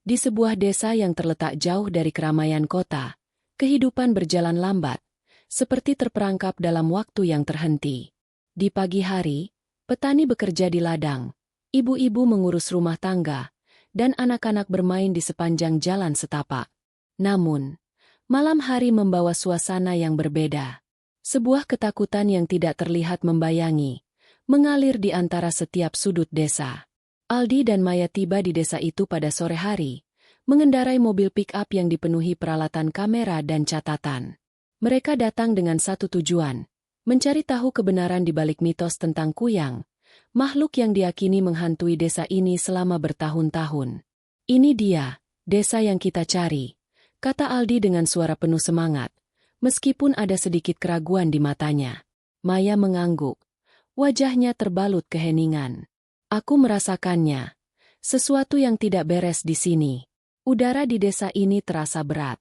Di sebuah desa yang terletak jauh dari keramaian kota, kehidupan berjalan lambat, seperti terperangkap dalam waktu yang terhenti. Di pagi hari, petani bekerja di ladang, ibu-ibu mengurus rumah tangga, dan anak-anak bermain di sepanjang jalan setapak. Namun, malam hari membawa suasana yang berbeda. Sebuah ketakutan yang tidak terlihat membayangi, mengalir di antara setiap sudut desa. Aldi dan Maya tiba di desa itu pada sore hari, mengendarai mobil pick-up yang dipenuhi peralatan kamera dan catatan. Mereka datang dengan satu tujuan, mencari tahu kebenaran di balik mitos tentang Kuyang, makhluk yang diyakini menghantui desa ini selama bertahun-tahun. "Ini dia, desa yang kita cari," kata Aldi dengan suara penuh semangat, meskipun ada sedikit keraguan di matanya. Maya mengangguk, wajahnya terbalut keheningan. "Aku merasakannya. Sesuatu yang tidak beres di sini." Udara di desa ini terasa berat.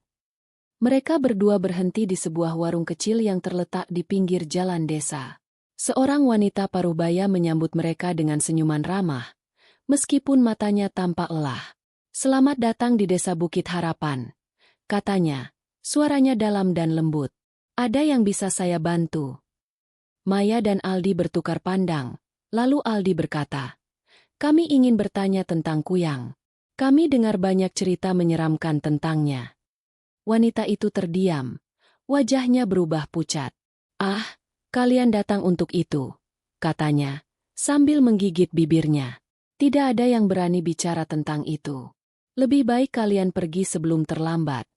Mereka berdua berhenti di sebuah warung kecil yang terletak di pinggir jalan desa. Seorang wanita parubaya menyambut mereka dengan senyuman ramah, meskipun matanya tampak lelah. "Selamat datang di desa Bukit Harapan," katanya, suaranya dalam dan lembut. "Ada yang bisa saya bantu?" Maya dan Aldi bertukar pandang, lalu Aldi berkata, "Kami ingin bertanya tentang Kuyang. Kami dengar banyak cerita menyeramkan tentangnya." Wanita itu terdiam, wajahnya berubah pucat. "Ah, kalian datang untuk itu," katanya, sambil menggigit bibirnya. "Tidak ada yang berani bicara tentang itu. Lebih baik kalian pergi sebelum terlambat."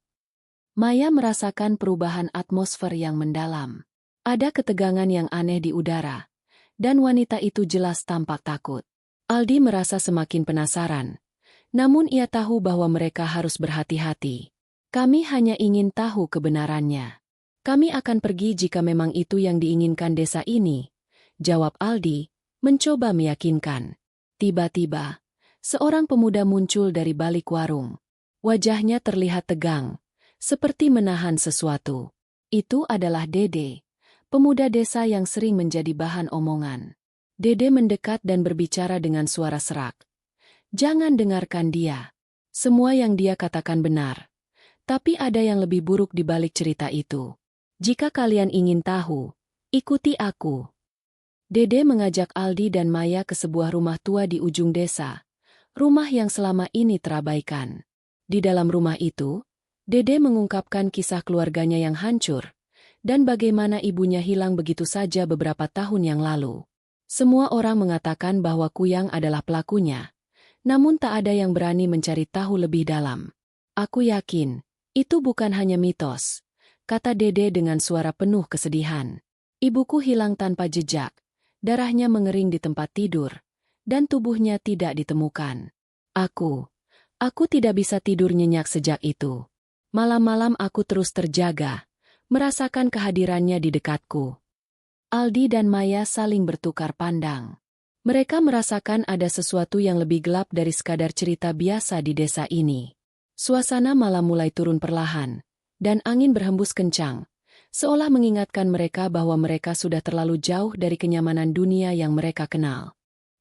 Maya merasakan perubahan atmosfer yang mendalam. Ada ketegangan yang aneh di udara, dan wanita itu jelas tampak takut. Aldi merasa semakin penasaran, namun ia tahu bahwa mereka harus berhati-hati. "Kami hanya ingin tahu kebenarannya. Kami akan pergi jika memang itu yang diinginkan desa ini," jawab Aldi, mencoba meyakinkan. Tiba-tiba, seorang pemuda muncul dari balik warung. Wajahnya terlihat tegang, seperti menahan sesuatu. Itu adalah Dede, pemuda desa yang sering menjadi bahan omongan. Dede mendekat dan berbicara dengan suara serak. "Jangan dengarkan dia. Semua yang dia katakan benar. Tapi ada yang lebih buruk di balik cerita itu. Jika kalian ingin tahu, ikuti aku." Dede mengajak Aldi dan Maya ke sebuah rumah tua di ujung desa, rumah yang selama ini terabaikan. Di dalam rumah itu, Dede mengungkapkan kisah keluarganya yang hancur, dan bagaimana ibunya hilang begitu saja beberapa tahun yang lalu. Semua orang mengatakan bahwa Kuyang adalah pelakunya, namun tak ada yang berani mencari tahu lebih dalam. "Aku yakin, itu bukan hanya mitos," kata Dede dengan suara penuh kesedihan. "Ibuku hilang tanpa jejak, darahnya mengering di tempat tidur, dan tubuhnya tidak ditemukan. Aku tidak bisa tidur nyenyak sejak itu. Malam-malam aku terus terjaga, merasakan kehadirannya di dekatku." Aldi dan Maya saling bertukar pandang. Mereka merasakan ada sesuatu yang lebih gelap dari sekadar cerita biasa di desa ini. Suasana malam mulai turun perlahan, dan angin berhembus kencang, seolah mengingatkan mereka bahwa mereka sudah terlalu jauh dari kenyamanan dunia yang mereka kenal.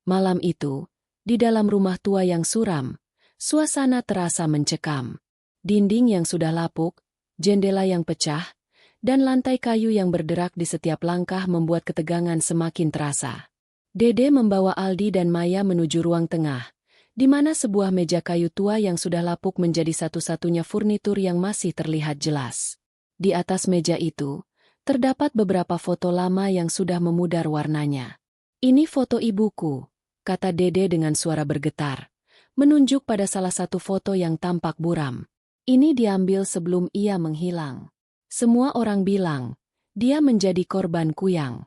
Malam itu, di dalam rumah tua yang suram, suasana terasa mencekam. Dinding yang sudah lapuk, jendela yang pecah, dan lantai kayu yang berderak di setiap langkah membuat ketegangan semakin terasa. Dede membawa Aldi dan Maya menuju ruang tengah, di mana sebuah meja kayu tua yang sudah lapuk menjadi satu-satunya furnitur yang masih terlihat jelas. Di atas meja itu, terdapat beberapa foto lama yang sudah memudar warnanya. "Ini foto ibuku," kata Dede dengan suara bergetar, menunjuk pada salah satu foto yang tampak buram. "Ini diambil sebelum ia menghilang. Semua orang bilang, dia menjadi korban Kuyang."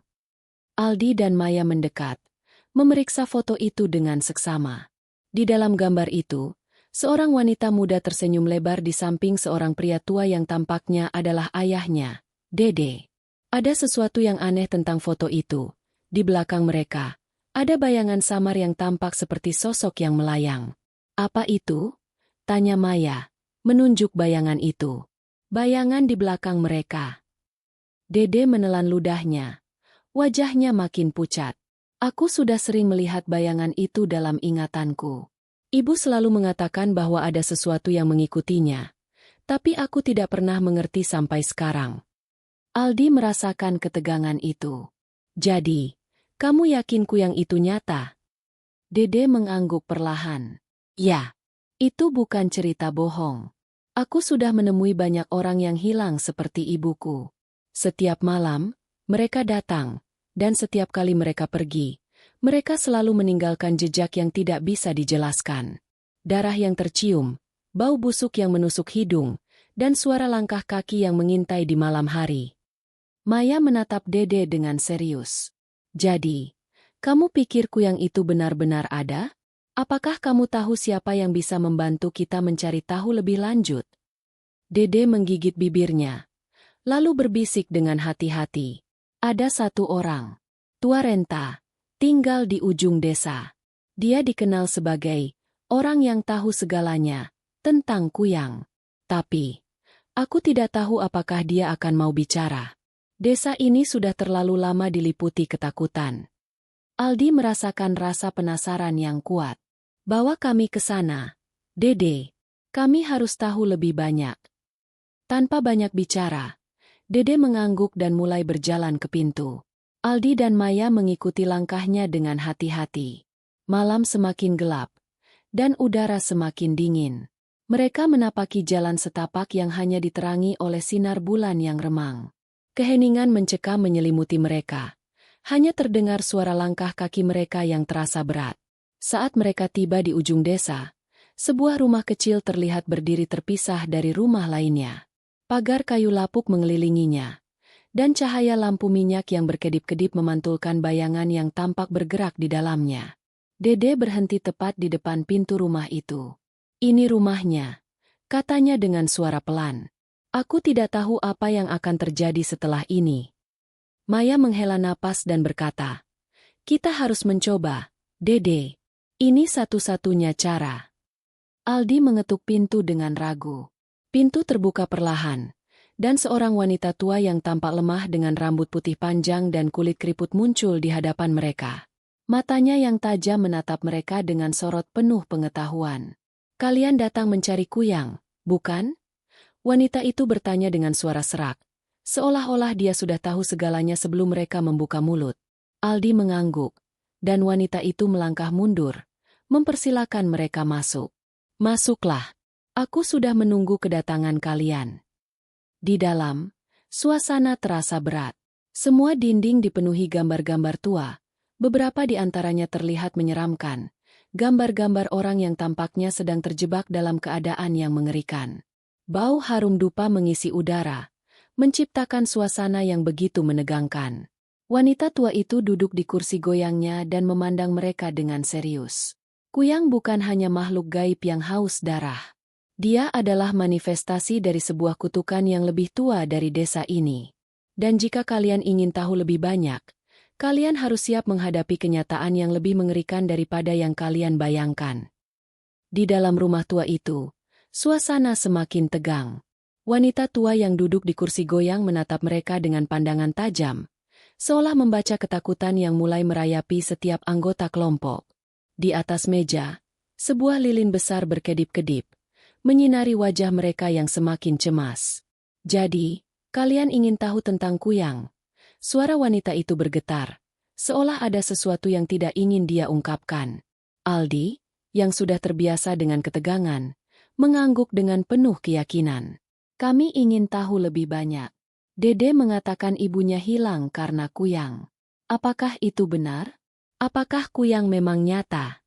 Aldi dan Maya mendekat, memeriksa foto itu dengan seksama. Di dalam gambar itu, seorang wanita muda tersenyum lebar di samping seorang pria tua yang tampaknya adalah ayahnya, Dede. Ada sesuatu yang aneh tentang foto itu. Di belakang mereka, ada bayangan samar yang tampak seperti sosok yang melayang. "Apa itu?" tanya Maya, menunjuk bayangan itu. "Bayangan di belakang mereka." Dede menelan ludahnya. Wajahnya makin pucat. "Aku sudah sering melihat bayangan itu dalam ingatanku. Ibu selalu mengatakan bahwa ada sesuatu yang mengikutinya, tapi aku tidak pernah mengerti sampai sekarang. Aldi merasakan ketegangan itu. Jadi, kamu yakin kuyang itu nyata? Dede mengangguk perlahan. Ya, itu bukan cerita bohong. Aku sudah menemui banyak orang yang hilang seperti ibuku. Setiap malam, mereka datang, dan setiap kali mereka pergi, mereka selalu meninggalkan jejak yang tidak bisa dijelaskan. Darah yang tercium, bau busuk yang menusuk hidung, dan suara langkah kaki yang mengintai di malam hari. Maya menatap Dede dengan serius. Jadi, kamu pikir kuyang itu benar-benar ada? Apakah kamu tahu siapa yang bisa membantu kita mencari tahu lebih lanjut? Dede menggigit bibirnya, lalu berbisik dengan hati-hati. Ada satu orang, tua renta, tinggal di ujung desa. Dia dikenal sebagai orang yang tahu segalanya tentang kuyang. Tapi, aku tidak tahu apakah dia akan mau bicara. Desa ini sudah terlalu lama diliputi ketakutan. Aldi merasakan rasa penasaran yang kuat. Bawa kami ke sana, Dede. Kami harus tahu lebih banyak. Tanpa banyak bicara, Dede mengangguk dan mulai berjalan ke pintu. Aldi dan Maya mengikuti langkahnya dengan hati-hati. Malam semakin gelap, dan udara semakin dingin. Mereka menapaki jalan setapak yang hanya diterangi oleh sinar bulan yang remang. Keheningan mencekam menyelimuti mereka. Hanya terdengar suara langkah kaki mereka yang terasa berat. Saat mereka tiba di ujung desa, sebuah rumah kecil terlihat berdiri terpisah dari rumah lainnya. Pagar kayu lapuk mengelilinginya, dan cahaya lampu minyak yang berkedip-kedip memantulkan bayangan yang tampak bergerak di dalamnya. Dede berhenti tepat di depan pintu rumah itu. Ini rumahnya, katanya dengan suara pelan. Aku tidak tahu apa yang akan terjadi setelah ini. Maya menghela napas dan berkata, kita harus mencoba, Dede. Ini satu-satunya cara. Aldi mengetuk pintu dengan ragu. Pintu terbuka perlahan, dan seorang wanita tua yang tampak lemah dengan rambut putih panjang dan kulit keriput muncul di hadapan mereka. Matanya yang tajam menatap mereka dengan sorot penuh pengetahuan. Kalian datang mencari kuyang, bukan? Wanita itu bertanya dengan suara serak, seolah-olah dia sudah tahu segalanya sebelum mereka membuka mulut. Aldi mengangguk, dan wanita itu melangkah mundur, mempersilakan mereka masuk. Masuklah. Aku sudah menunggu kedatangan kalian. Di dalam, suasana terasa berat. Semua dinding dipenuhi gambar-gambar tua. Beberapa di antaranya terlihat menyeramkan. Gambar-gambar orang yang tampaknya sedang terjebak dalam keadaan yang mengerikan. Bau harum dupa mengisi udara, menciptakan suasana yang begitu menegangkan. Wanita tua itu duduk di kursi goyangnya dan memandang mereka dengan serius. Kuyang bukan hanya makhluk gaib yang haus darah. Dia adalah manifestasi dari sebuah kutukan yang lebih tua dari desa ini. Dan jika kalian ingin tahu lebih banyak, kalian harus siap menghadapi kenyataan yang lebih mengerikan daripada yang kalian bayangkan. Di dalam rumah tua itu, suasana semakin tegang. Wanita tua yang duduk di kursi goyang menatap mereka dengan pandangan tajam, seolah membaca ketakutan yang mulai merayapi setiap anggota kelompok. Di atas meja, sebuah lilin besar berkedip-kedip, menyinari wajah mereka yang semakin cemas. Jadi, kalian ingin tahu tentang kuyang? Suara wanita itu bergetar, seolah ada sesuatu yang tidak ingin dia ungkapkan. Aldi, yang sudah terbiasa dengan ketegangan, mengangguk dengan penuh keyakinan. Kami ingin tahu lebih banyak. Dede mengatakan ibunya hilang karena kuyang. Apakah itu benar? Apakah kuyang memang nyata?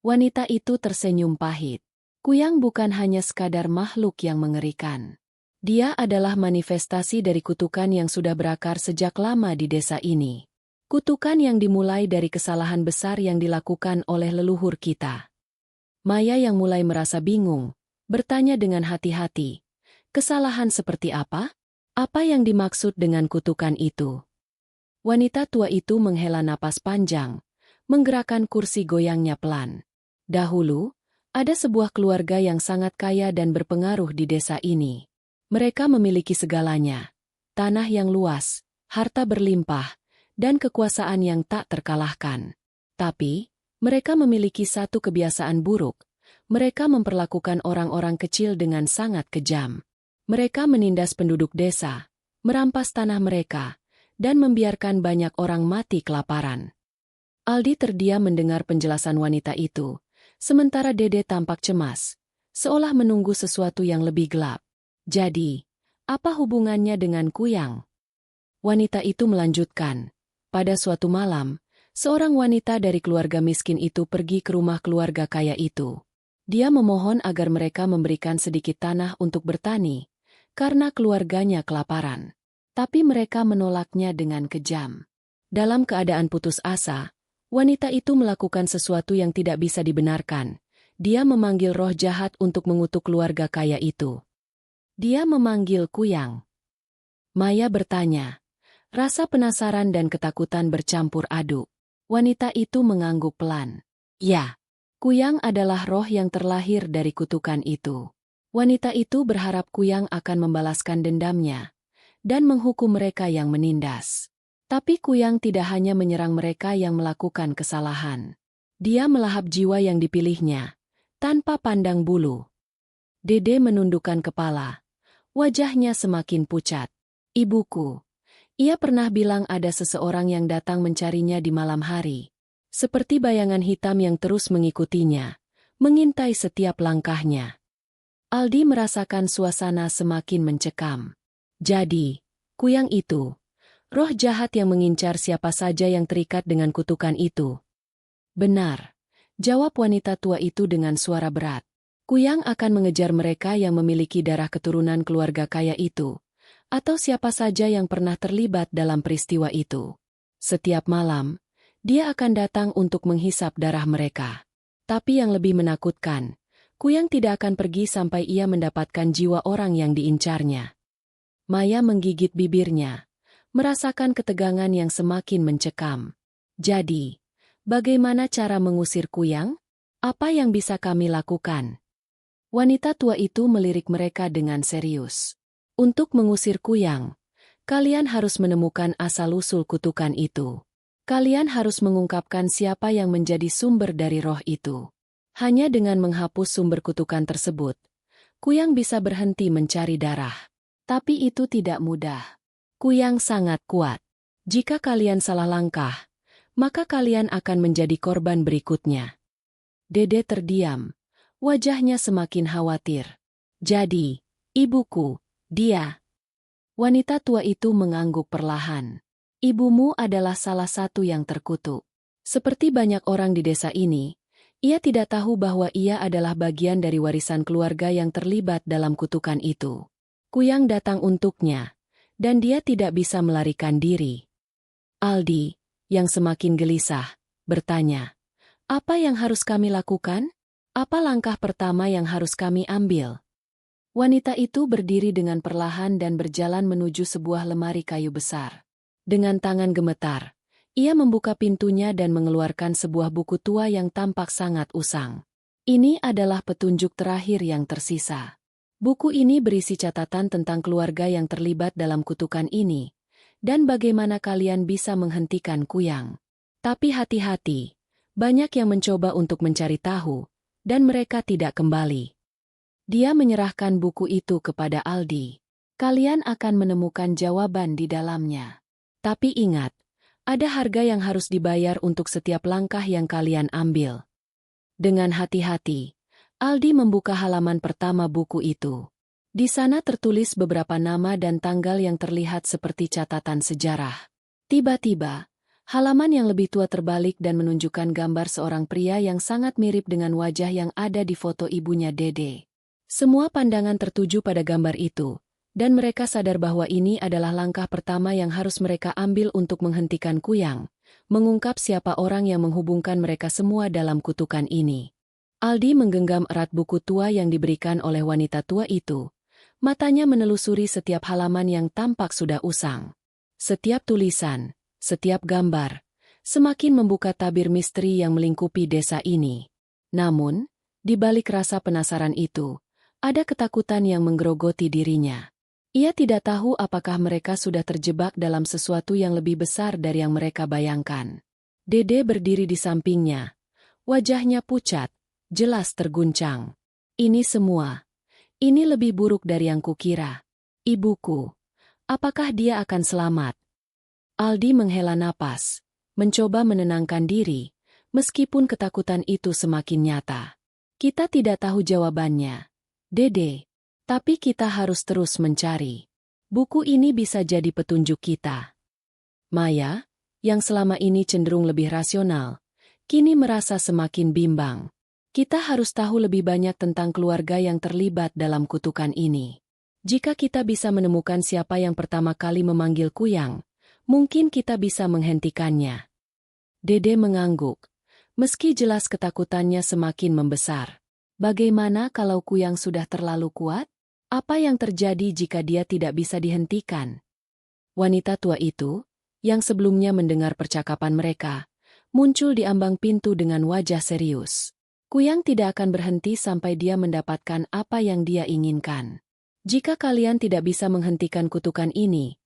Wanita itu tersenyum pahit. Kuyang bukan hanya sekadar makhluk yang mengerikan. Dia adalah manifestasi dari kutukan yang sudah berakar sejak lama di desa ini. Kutukan yang dimulai dari kesalahan besar yang dilakukan oleh leluhur kita. Maya yang mulai merasa bingung, bertanya dengan hati-hati, kesalahan seperti apa? Apa yang dimaksud dengan kutukan itu? Wanita tua itu menghela napas panjang, menggerakkan kursi goyangnya pelan. Dahulu, ada sebuah keluarga yang sangat kaya dan berpengaruh di desa ini. Mereka memiliki segalanya, tanah yang luas, harta berlimpah, dan kekuasaan yang tak terkalahkan. Tapi, mereka memiliki satu kebiasaan buruk, Mereka memperlakukan orang-orang kecil dengan sangat kejam. Mereka menindas penduduk desa, merampas tanah mereka, dan membiarkan banyak orang mati kelaparan. Aldi terdiam mendengar penjelasan wanita itu, sementara Dede tampak cemas, seolah menunggu sesuatu yang lebih gelap. Jadi, apa hubungannya dengan Kuyang? Wanita itu melanjutkan, pada suatu malam, seorang wanita dari keluarga miskin itu pergi ke rumah keluarga kaya itu. Dia memohon agar mereka memberikan sedikit tanah untuk bertani, karena keluarganya kelaparan. Tapi mereka menolaknya dengan kejam. Dalam keadaan putus asa, wanita itu melakukan sesuatu yang tidak bisa dibenarkan. Dia memanggil roh jahat untuk mengutuk keluarga kaya itu. Dia memanggil Kuyang. Maya bertanya. Rasa penasaran dan ketakutan bercampur aduk. Wanita itu mengangguk pelan. Ya. Kuyang adalah roh yang terlahir dari kutukan itu. Wanita itu berharap Kuyang akan membalaskan dendamnya dan menghukum mereka yang menindas. Tapi Kuyang tidak hanya menyerang mereka yang melakukan kesalahan. Dia melahap jiwa yang dipilihnya, tanpa pandang bulu. Dede menundukkan kepala. Wajahnya semakin pucat. Ibuku. Ia pernah bilang ada seseorang yang datang mencarinya di malam hari. Seperti bayangan hitam yang terus mengikutinya, mengintai setiap langkahnya. Aldi merasakan suasana semakin mencekam. Jadi, Kuyang itu, roh jahat yang mengincar siapa saja yang terikat dengan kutukan itu. Benar, jawab wanita tua itu dengan suara berat. Kuyang akan mengejar mereka yang memiliki darah keturunan keluarga kaya itu, atau siapa saja yang pernah terlibat dalam peristiwa itu. Setiap malam, dia akan datang untuk menghisap darah mereka. Tapi yang lebih menakutkan, Kuyang tidak akan pergi sampai ia mendapatkan jiwa orang yang diincarnya. Maya menggigit bibirnya, merasakan ketegangan yang semakin mencekam. Jadi, bagaimana cara mengusir Kuyang? Apa yang bisa kami lakukan? Wanita tua itu melirik mereka dengan serius. Untuk mengusir Kuyang, kalian harus menemukan asal-usul kutukan itu. Kalian harus mengungkapkan siapa yang menjadi sumber dari roh itu. Hanya dengan menghapus sumber kutukan tersebut, Kuyang bisa berhenti mencari darah. Tapi itu tidak mudah. Kuyang sangat kuat. Jika kalian salah langkah, maka kalian akan menjadi korban berikutnya. Dede terdiam. Wajahnya semakin khawatir. Jadi, ibuku, dia. Wanita tua itu mengangguk perlahan. Ibumu adalah salah satu yang terkutuk. Seperti banyak orang di desa ini, ia tidak tahu bahwa ia adalah bagian dari warisan keluarga yang terlibat dalam kutukan itu. Kuyang datang untuknya, dan dia tidak bisa melarikan diri. Aldi, yang semakin gelisah, bertanya, apa yang harus kami lakukan? Apa langkah pertama yang harus kami ambil? Wanita itu berdiri dengan perlahan dan berjalan menuju sebuah lemari kayu besar. Dengan tangan gemetar, ia membuka pintunya dan mengeluarkan sebuah buku tua yang tampak sangat usang. Ini adalah petunjuk terakhir yang tersisa. Buku ini berisi catatan tentang keluarga yang terlibat dalam kutukan ini, dan bagaimana kalian bisa menghentikan Kuyang. Tapi hati-hati, banyak yang mencoba untuk mencari tahu, dan mereka tidak kembali. Dia menyerahkan buku itu kepada Aldi. Kalian akan menemukan jawaban di dalamnya. Tapi ingat, ada harga yang harus dibayar untuk setiap langkah yang kalian ambil. Dengan hati-hati, Aldi membuka halaman pertama buku itu. Di sana tertulis beberapa nama dan tanggal yang terlihat seperti catatan sejarah. Tiba-tiba, halaman yang lebih tua terbalik dan menunjukkan gambar seorang pria yang sangat mirip dengan wajah yang ada di foto ibunya Dede. Semua pandangan tertuju pada gambar itu, dan mereka sadar bahwa ini adalah langkah pertama yang harus mereka ambil untuk menghentikan Kuyang, mengungkap siapa orang yang menghubungkan mereka semua dalam kutukan ini. Aldi menggenggam erat buku tua yang diberikan oleh wanita tua itu. Matanya menelusuri setiap halaman yang tampak sudah usang. Setiap tulisan, setiap gambar, semakin membuka tabir misteri yang melingkupi desa ini. Namun, di balik rasa penasaran itu, ada ketakutan yang menggerogoti dirinya. Ia tidak tahu apakah mereka sudah terjebak dalam sesuatu yang lebih besar dari yang mereka bayangkan. Dede berdiri di sampingnya. Wajahnya pucat, jelas terguncang. Ini semua. Ini lebih buruk dari yang kukira. Ibuku. Apakah dia akan selamat? Aldi menghela napas, mencoba menenangkan diri, meskipun ketakutan itu semakin nyata. Kita tidak tahu jawabannya, Dede. Tapi kita harus terus mencari. Buku ini bisa jadi petunjuk kita. Maya, yang selama ini cenderung lebih rasional, kini merasa semakin bimbang. Kita harus tahu lebih banyak tentang keluarga yang terlibat dalam kutukan ini. Jika kita bisa menemukan siapa yang pertama kali memanggil Kuyang, mungkin kita bisa menghentikannya. Dede mengangguk, meski jelas ketakutannya semakin membesar. Bagaimana kalau Kuyang sudah terlalu kuat? Apa yang terjadi jika dia tidak bisa dihentikan? Wanita tua itu, yang sebelumnya mendengar percakapan mereka, muncul di ambang pintu dengan wajah serius. Kuyang tidak akan berhenti sampai dia mendapatkan apa yang dia inginkan. Jika kalian tidak bisa menghentikan kutukan ini,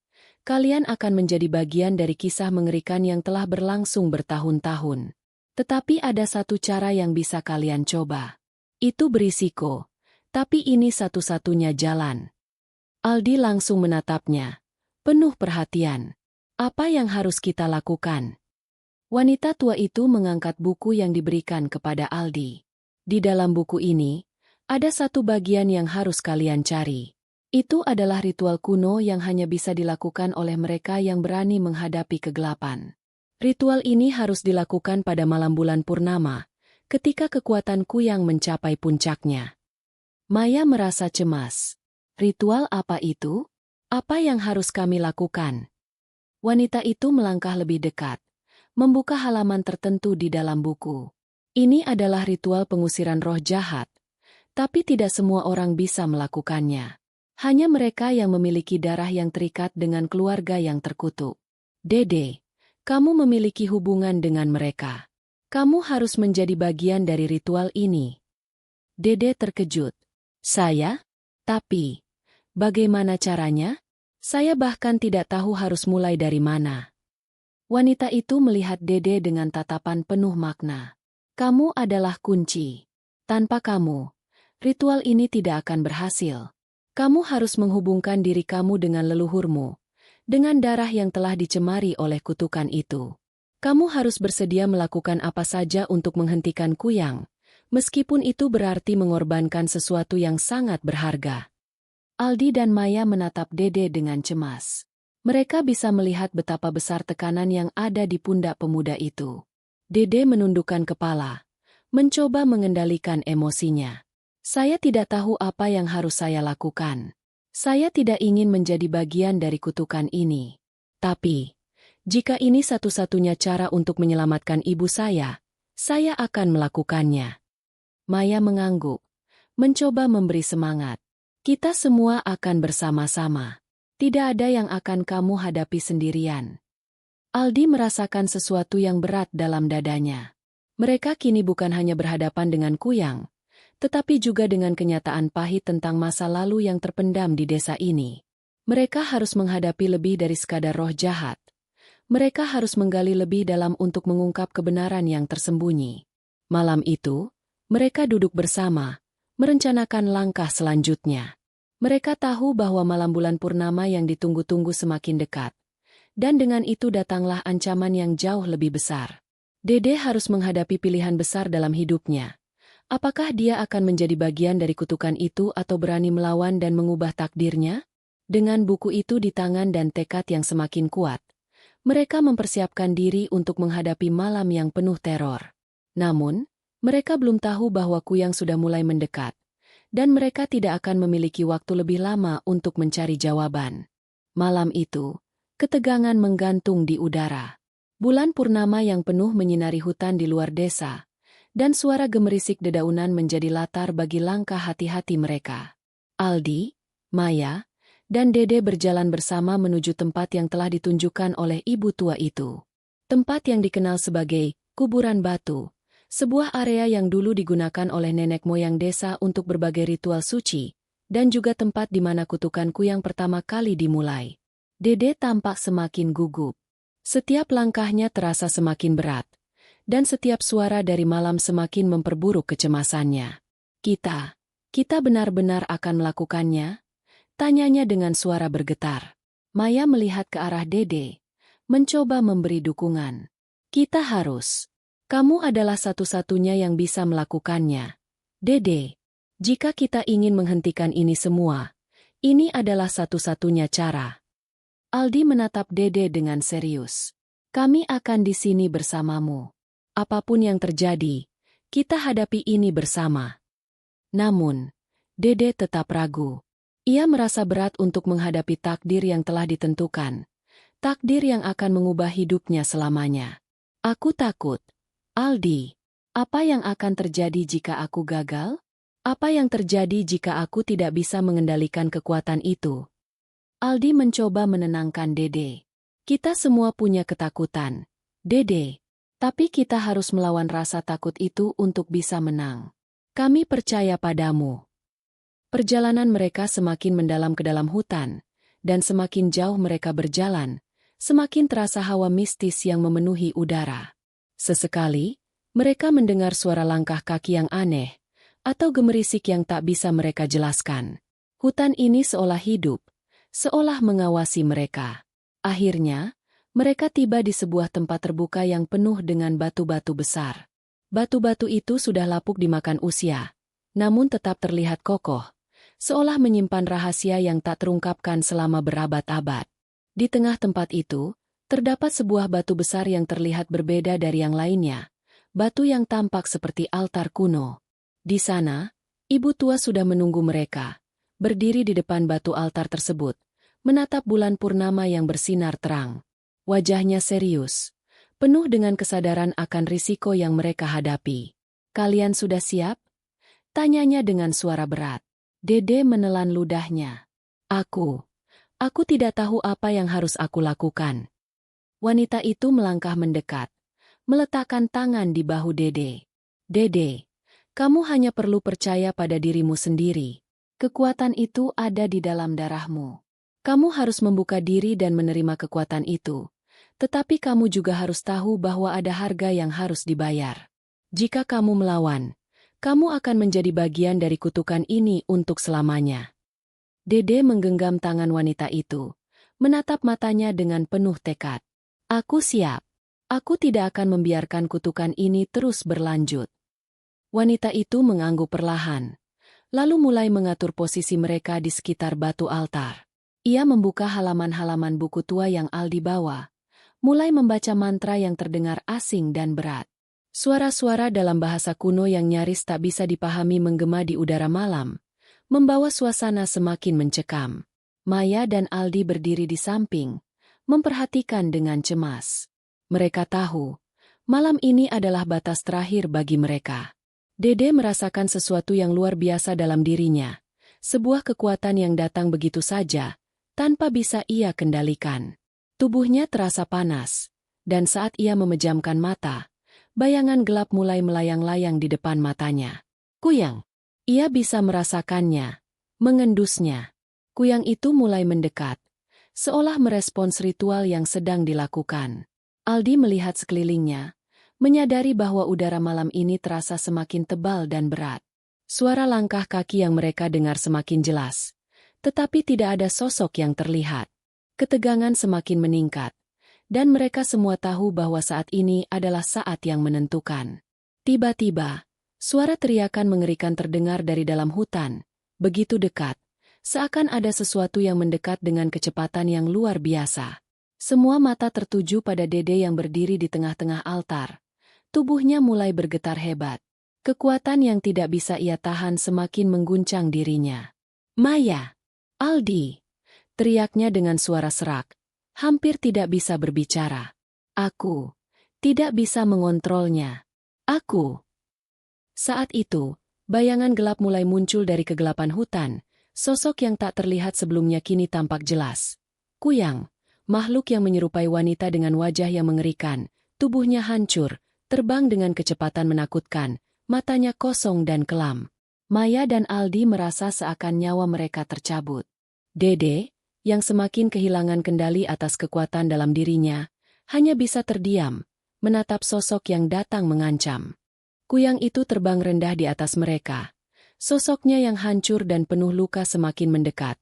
kalian akan menjadi bagian dari kisah mengerikan yang telah berlangsung bertahun-tahun. Tetapi ada satu cara yang bisa kalian coba. Itu berisiko, tapi ini satu-satunya jalan. Aldi langsung menatapnya, penuh perhatian. Apa yang harus kita lakukan? Wanita tua itu mengangkat buku yang diberikan kepada Aldi. Di dalam buku ini, ada satu bagian yang harus kalian cari. Itu adalah ritual kuno yang hanya bisa dilakukan oleh mereka yang berani menghadapi kegelapan. Ritual ini harus dilakukan pada malam bulan purnama, ketika kekuatan Kuyang mencapai puncaknya. Maya merasa cemas. Ritual apa itu? Apa yang harus kami lakukan? Wanita itu melangkah lebih dekat, membuka halaman tertentu di dalam buku. Ini adalah ritual pengusiran roh jahat, tapi tidak semua orang bisa melakukannya. Hanya mereka yang memiliki darah yang terikat dengan keluarga yang terkutuk. Dede, kamu memiliki hubungan dengan mereka. Kamu harus menjadi bagian dari ritual ini. Dede terkejut. Saya? Tapi, bagaimana caranya? Saya bahkan tidak tahu harus mulai dari mana. Wanita itu melihat Dede dengan tatapan penuh makna. Kamu adalah kunci. Tanpa kamu, ritual ini tidak akan berhasil. Kamu harus menghubungkan diri kamu dengan leluhurmu, dengan darah yang telah dicemari oleh kutukan itu. Kamu harus bersedia melakukan apa saja untuk menghentikan Kuyang, meskipun itu berarti mengorbankan sesuatu yang sangat berharga. Aldi dan Maya menatap Dede dengan cemas. Mereka bisa melihat betapa besar tekanan yang ada di pundak pemuda itu. Dede menundukkan kepala, mencoba mengendalikan emosinya. Saya tidak tahu apa yang harus saya lakukan. Saya tidak ingin menjadi bagian dari kutukan ini. Tapi, jika ini satu-satunya cara untuk menyelamatkan ibu saya akan melakukannya. Maya mengangguk, mencoba memberi semangat. Kita semua akan bersama-sama. Tidak ada yang akan kamu hadapi sendirian. Aldi merasakan sesuatu yang berat dalam dadanya. Mereka kini bukan hanya berhadapan dengan Kuyang, tetapi juga dengan kenyataan pahit tentang masa lalu yang terpendam di desa ini. Mereka harus menghadapi lebih dari sekadar roh jahat. Mereka harus menggali lebih dalam untuk mengungkap kebenaran yang tersembunyi. Malam itu, mereka duduk bersama, merencanakan langkah selanjutnya. Mereka tahu bahwa malam bulan purnama yang ditunggu-tunggu semakin dekat. Dan dengan itu datanglah ancaman yang jauh lebih besar. Dede harus menghadapi pilihan besar dalam hidupnya. Apakah dia akan menjadi bagian dari kutukan itu atau berani melawan dan mengubah takdirnya? Dengan buku itu di tangan dan tekad yang semakin kuat, mereka mempersiapkan diri untuk menghadapi malam yang penuh teror. Namun, mereka belum tahu bahwa Kuyang sudah mulai mendekat. Dan mereka tidak akan memiliki waktu lebih lama untuk mencari jawaban. Malam itu, ketegangan menggantung di udara. Bulan purnama yang penuh menyinari hutan di luar desa, dan suara gemerisik dedaunan menjadi latar bagi langkah hati-hati mereka. Aldi, Maya, dan Dede berjalan bersama menuju tempat yang telah ditunjukkan oleh ibu tua itu. Tempat yang dikenal sebagai kuburan batu. Sebuah area yang dulu digunakan oleh nenek moyang desa untuk berbagai ritual suci, dan juga tempat di mana kutukan Kuyang pertama kali dimulai. Dede tampak semakin gugup. Setiap langkahnya terasa semakin berat, dan setiap suara dari malam semakin memperburuk kecemasannya. Kita benar-benar akan melakukannya? Tanyanya dengan suara bergetar. Maya melihat ke arah Dede, mencoba memberi dukungan. Kita harus. Kamu adalah satu-satunya yang bisa melakukannya. Dede, jika kita ingin menghentikan ini semua, ini adalah satu-satunya cara. Aldi menatap Dede dengan serius. Kami akan di sini bersamamu. Apapun yang terjadi, kita hadapi ini bersama. Namun, Dede tetap ragu. Ia merasa berat untuk menghadapi takdir yang telah ditentukan. Takdir yang akan mengubah hidupnya selamanya. Aku takut. Aldi, apa yang akan terjadi jika aku gagal? Apa yang terjadi jika aku tidak bisa mengendalikan kekuatan itu? Aldi mencoba menenangkan Dede. Kita semua punya ketakutan, Dede. Tapi kita harus melawan rasa takut itu untuk bisa menang. Kami percaya padamu. Perjalanan mereka semakin mendalam ke dalam hutan, dan semakin jauh mereka berjalan, semakin terasa hawa mistis yang memenuhi udara. Sesekali, mereka mendengar suara langkah kaki yang aneh, atau gemerisik yang tak bisa mereka jelaskan. Hutan ini seolah hidup, seolah mengawasi mereka. Akhirnya, mereka tiba di sebuah tempat terbuka yang penuh dengan batu-batu besar. Batu-batu itu sudah lapuk dimakan usia, namun tetap terlihat kokoh, seolah menyimpan rahasia yang tak terungkapkan selama berabad-abad. Di tengah tempat itu, terdapat sebuah batu besar yang terlihat berbeda dari yang lainnya, batu yang tampak seperti altar kuno. Di sana, ibu tua sudah menunggu mereka, berdiri di depan batu altar tersebut, menatap bulan purnama yang bersinar terang. Wajahnya serius, penuh dengan kesadaran akan risiko yang mereka hadapi. Kalian sudah siap? Tanyanya dengan suara berat. Dede menelan ludahnya. Aku tidak tahu apa yang harus aku lakukan. Wanita itu melangkah mendekat, meletakkan tangan di bahu Dede. Dede, kamu hanya perlu percaya pada dirimu sendiri. Kekuatan itu ada di dalam darahmu. Kamu harus membuka diri dan menerima kekuatan itu. Tetapi kamu juga harus tahu bahwa ada harga yang harus dibayar. Jika kamu melawan, kamu akan menjadi bagian dari kutukan ini untuk selamanya. Dede menggenggam tangan wanita itu, menatap matanya dengan penuh tekad. Aku siap. Aku tidak akan membiarkan kutukan ini terus berlanjut. Wanita itu mengangguk perlahan, lalu mulai mengatur posisi mereka di sekitar batu altar. Ia membuka halaman-halaman buku tua yang Aldi bawa, mulai membaca mantra yang terdengar asing dan berat. Suara-suara dalam bahasa kuno yang nyaris tak bisa dipahami menggema di udara malam, membawa suasana semakin mencekam. Maya dan Aldi berdiri di samping, memperhatikan dengan cemas. Mereka tahu, malam ini adalah batas terakhir bagi mereka. Dede merasakan sesuatu yang luar biasa dalam dirinya, sebuah kekuatan yang datang begitu saja, tanpa bisa ia kendalikan. Tubuhnya terasa panas, dan saat ia memejamkan mata, bayangan gelap mulai melayang-layang di depan matanya. Kuyang. Ia bisa merasakannya, mengendusnya. Kuyang itu mulai mendekat, seolah merespons ritual yang sedang dilakukan. Aldi melihat sekelilingnya, menyadari bahwa udara malam ini terasa semakin tebal dan berat. Suara langkah kaki yang mereka dengar semakin jelas, tetapi tidak ada sosok yang terlihat. Ketegangan semakin meningkat, dan mereka semua tahu bahwa saat ini adalah saat yang menentukan. Tiba-tiba, suara teriakan mengerikan terdengar dari dalam hutan, begitu dekat, seakan ada sesuatu yang mendekat dengan kecepatan yang luar biasa. Semua mata tertuju pada Dede yang berdiri di tengah-tengah altar. Tubuhnya mulai bergetar hebat. Kekuatan yang tidak bisa ia tahan semakin mengguncang dirinya. Maya! Aldi! Teriaknya dengan suara serak. Hampir tidak bisa berbicara. Aku tidak bisa mengontrolnya. Aku. Saat itu, bayangan gelap mulai muncul dari kegelapan hutan. Sosok yang tak terlihat sebelumnya kini tampak jelas. Kuyang, makhluk yang menyerupai wanita dengan wajah yang mengerikan, tubuhnya hancur, terbang dengan kecepatan menakutkan, matanya kosong dan kelam. Maya dan Aldi merasa seakan nyawa mereka tercabut. Dede, yang semakin kehilangan kendali atas kekuatan dalam dirinya, hanya bisa terdiam, menatap sosok yang datang mengancam. Kuyang itu terbang rendah di atas mereka. Sosoknya yang hancur dan penuh luka semakin mendekat,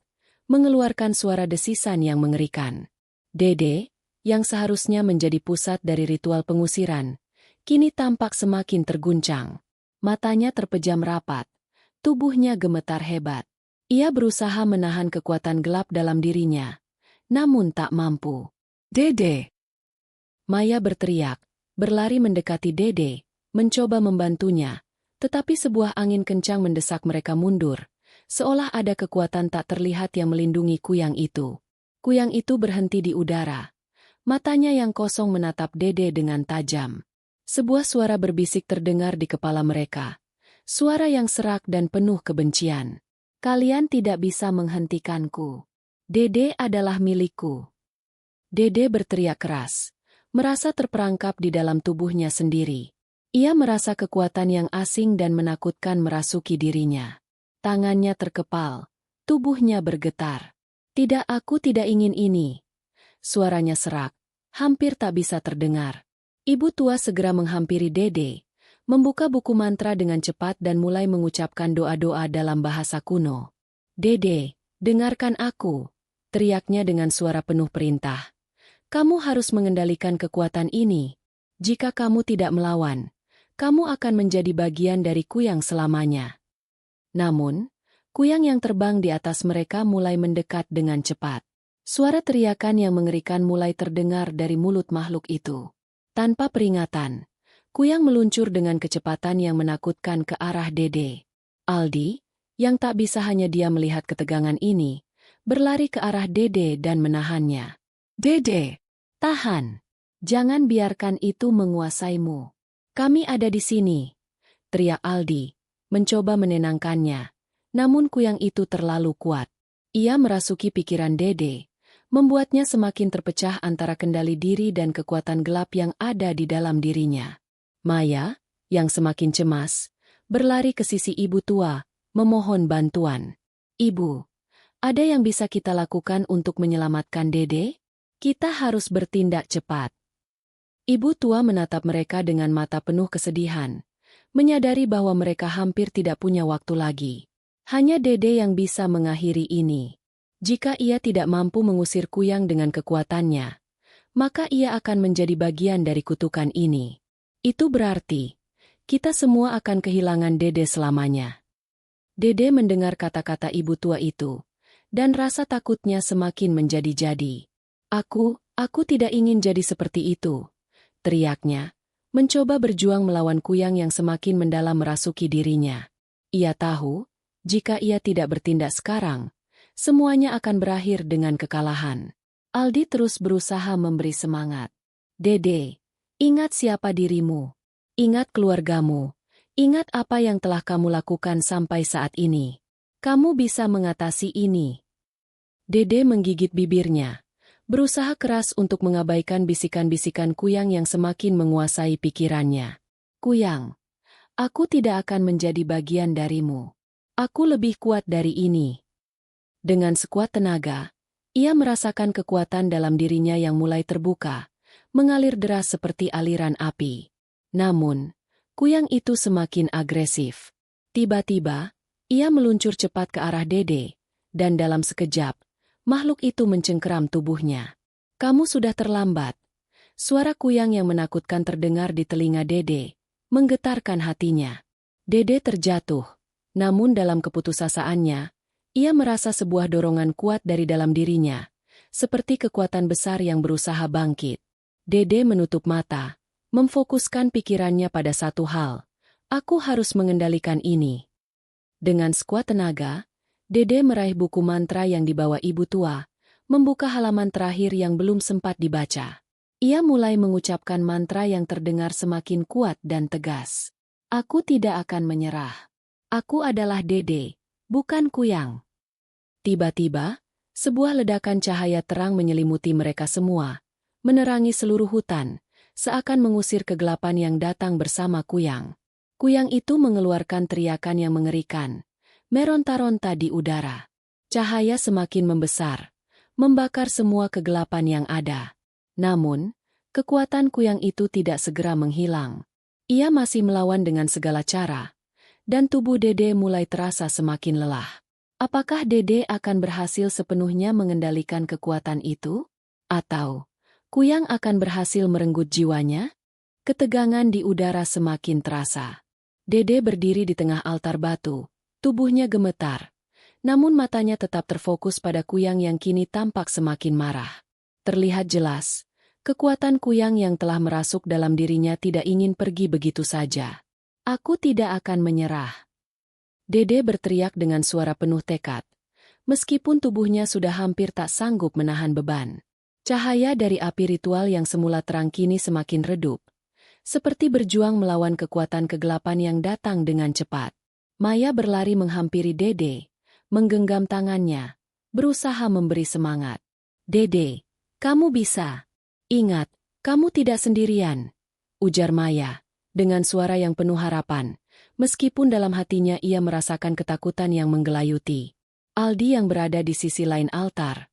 mengeluarkan suara desisan yang mengerikan. Dede, yang seharusnya menjadi pusat dari ritual pengusiran, kini tampak semakin terguncang. Matanya terpejam rapat, tubuhnya gemetar hebat. Ia berusaha menahan kekuatan gelap dalam dirinya, namun tak mampu. Dede! Maya berteriak, berlari mendekati Dede, mencoba membantunya, tetapi sebuah angin kencang mendesak mereka mundur, seolah ada kekuatan tak terlihat yang melindungi kuyang itu. Kuyang itu berhenti di udara. Matanya yang kosong menatap Dede dengan tajam. Sebuah suara berbisik terdengar di kepala mereka. Suara yang serak dan penuh kebencian. Kalian tidak bisa menghentikanku. Dede adalah milikku. Dede berteriak keras, merasa terperangkap di dalam tubuhnya sendiri. Ia merasa kekuatan yang asing dan menakutkan merasuki dirinya. Tangannya terkepal, tubuhnya bergetar. Tidak, aku tidak ingin ini. Suaranya serak, hampir tak bisa terdengar. Ibu tua segera menghampiri Dede, membuka buku mantra dengan cepat dan mulai mengucapkan doa-doa dalam bahasa kuno. Dede, dengarkan aku, teriaknya dengan suara penuh perintah. Kamu harus mengendalikan kekuatan ini. Jika kamu tidak melawan, kamu akan menjadi bagian dari kuyang selamanya. Namun, kuyang yang terbang di atas mereka mulai mendekat dengan cepat. Suara teriakan yang mengerikan mulai terdengar dari mulut makhluk itu. Tanpa peringatan, kuyang meluncur dengan kecepatan yang menakutkan ke arah Dede. Aldi, yang tak bisa hanya dia melihat ketegangan ini, berlari ke arah Dede dan menahannya. Dede, tahan! Jangan biarkan itu menguasaimu. Kami ada di sini, teriak Aldi, mencoba menenangkannya. Namun kuyang itu terlalu kuat. Ia merasuki pikiran Dede, membuatnya semakin terpecah antara kendali diri dan kekuatan gelap yang ada di dalam dirinya. Maya, yang semakin cemas, berlari ke sisi ibu tua, memohon bantuan. Ibu, ada yang bisa kita lakukan untuk menyelamatkan Dede? Kita harus bertindak cepat. Ibu tua menatap mereka dengan mata penuh kesedihan, menyadari bahwa mereka hampir tidak punya waktu lagi. Hanya Dede yang bisa mengakhiri ini. Jika ia tidak mampu mengusir kuyang dengan kekuatannya, maka ia akan menjadi bagian dari kutukan ini. Itu berarti, kita semua akan kehilangan Dede selamanya. Dede mendengar kata-kata ibu tua itu, dan rasa takutnya semakin menjadi-jadi. Aku tidak ingin jadi seperti itu, teriaknya, mencoba berjuang melawan kuyang yang semakin mendalam merasuki dirinya. Ia tahu, jika ia tidak bertindak sekarang, semuanya akan berakhir dengan kekalahan. Aldi terus berusaha memberi semangat. Dede, ingat siapa dirimu. Ingat keluargamu. Ingat apa yang telah kamu lakukan sampai saat ini. Kamu bisa mengatasi ini. Dede menggigit bibirnya, berusaha keras untuk mengabaikan bisikan-bisikan kuyang yang semakin menguasai pikirannya. Kuyang, aku tidak akan menjadi bagian darimu. Aku lebih kuat dari ini. Dengan sekuat tenaga, ia merasakan kekuatan dalam dirinya yang mulai terbuka, mengalir deras seperti aliran api. Namun, kuyang itu semakin agresif. Tiba-tiba, ia meluncur cepat ke arah Dede, dan dalam sekejap, makhluk itu mencengkeram tubuhnya. Kamu sudah terlambat. Suara kuyang yang menakutkan terdengar di telinga Dede, menggetarkan hatinya. Dede terjatuh, namun dalam keputusasaan-nya, ia merasa sebuah dorongan kuat dari dalam dirinya, seperti kekuatan besar yang berusaha bangkit. Dede menutup mata, memfokuskan pikirannya pada satu hal. Aku harus mengendalikan ini. Dengan sekuat tenaga, Dede meraih buku mantra yang dibawa ibu tua, membuka halaman terakhir yang belum sempat dibaca. Ia mulai mengucapkan mantra yang terdengar semakin kuat dan tegas. Aku tidak akan menyerah. Aku adalah Dede, bukan kuyang. Tiba-tiba, sebuah ledakan cahaya terang menyelimuti mereka semua, menerangi seluruh hutan, seakan mengusir kegelapan yang datang bersama kuyang. Kuyang itu mengeluarkan teriakan yang mengerikan, meronta-ronta di udara. Cahaya semakin membesar, membakar semua kegelapan yang ada. Namun, Kekuatan Kuyang itu tidak segera menghilang. Ia masih melawan dengan segala cara, dan tubuh Dede mulai terasa semakin lelah. Apakah Dede akan berhasil sepenuhnya mengendalikan kekuatan itu? Atau Kuyang akan berhasil merenggut jiwanya? Ketegangan di udara semakin terasa. Dede berdiri di tengah altar batu, tubuhnya gemetar. Namun matanya tetap terfokus pada Kuyang yang kini tampak semakin marah. Terlihat jelas, kekuatan Kuyang yang telah merasuk dalam dirinya tidak ingin pergi begitu saja. Aku tidak akan menyerah. Dede berteriak dengan suara penuh tekad. Meskipun tubuhnya sudah hampir tak sanggup menahan beban. Cahaya dari api ritual yang semula terang kini semakin redup. Seperti berjuang melawan kekuatan kegelapan yang datang dengan cepat. Maya berlari menghampiri Dede, menggenggam tangannya, berusaha memberi semangat. Dede, kamu bisa. Ingat, kamu tidak sendirian, ujar Maya, dengan suara yang penuh harapan, meskipun dalam hatinya ia merasakan ketakutan yang menggelayuti. Aldi yang berada di sisi lain altar,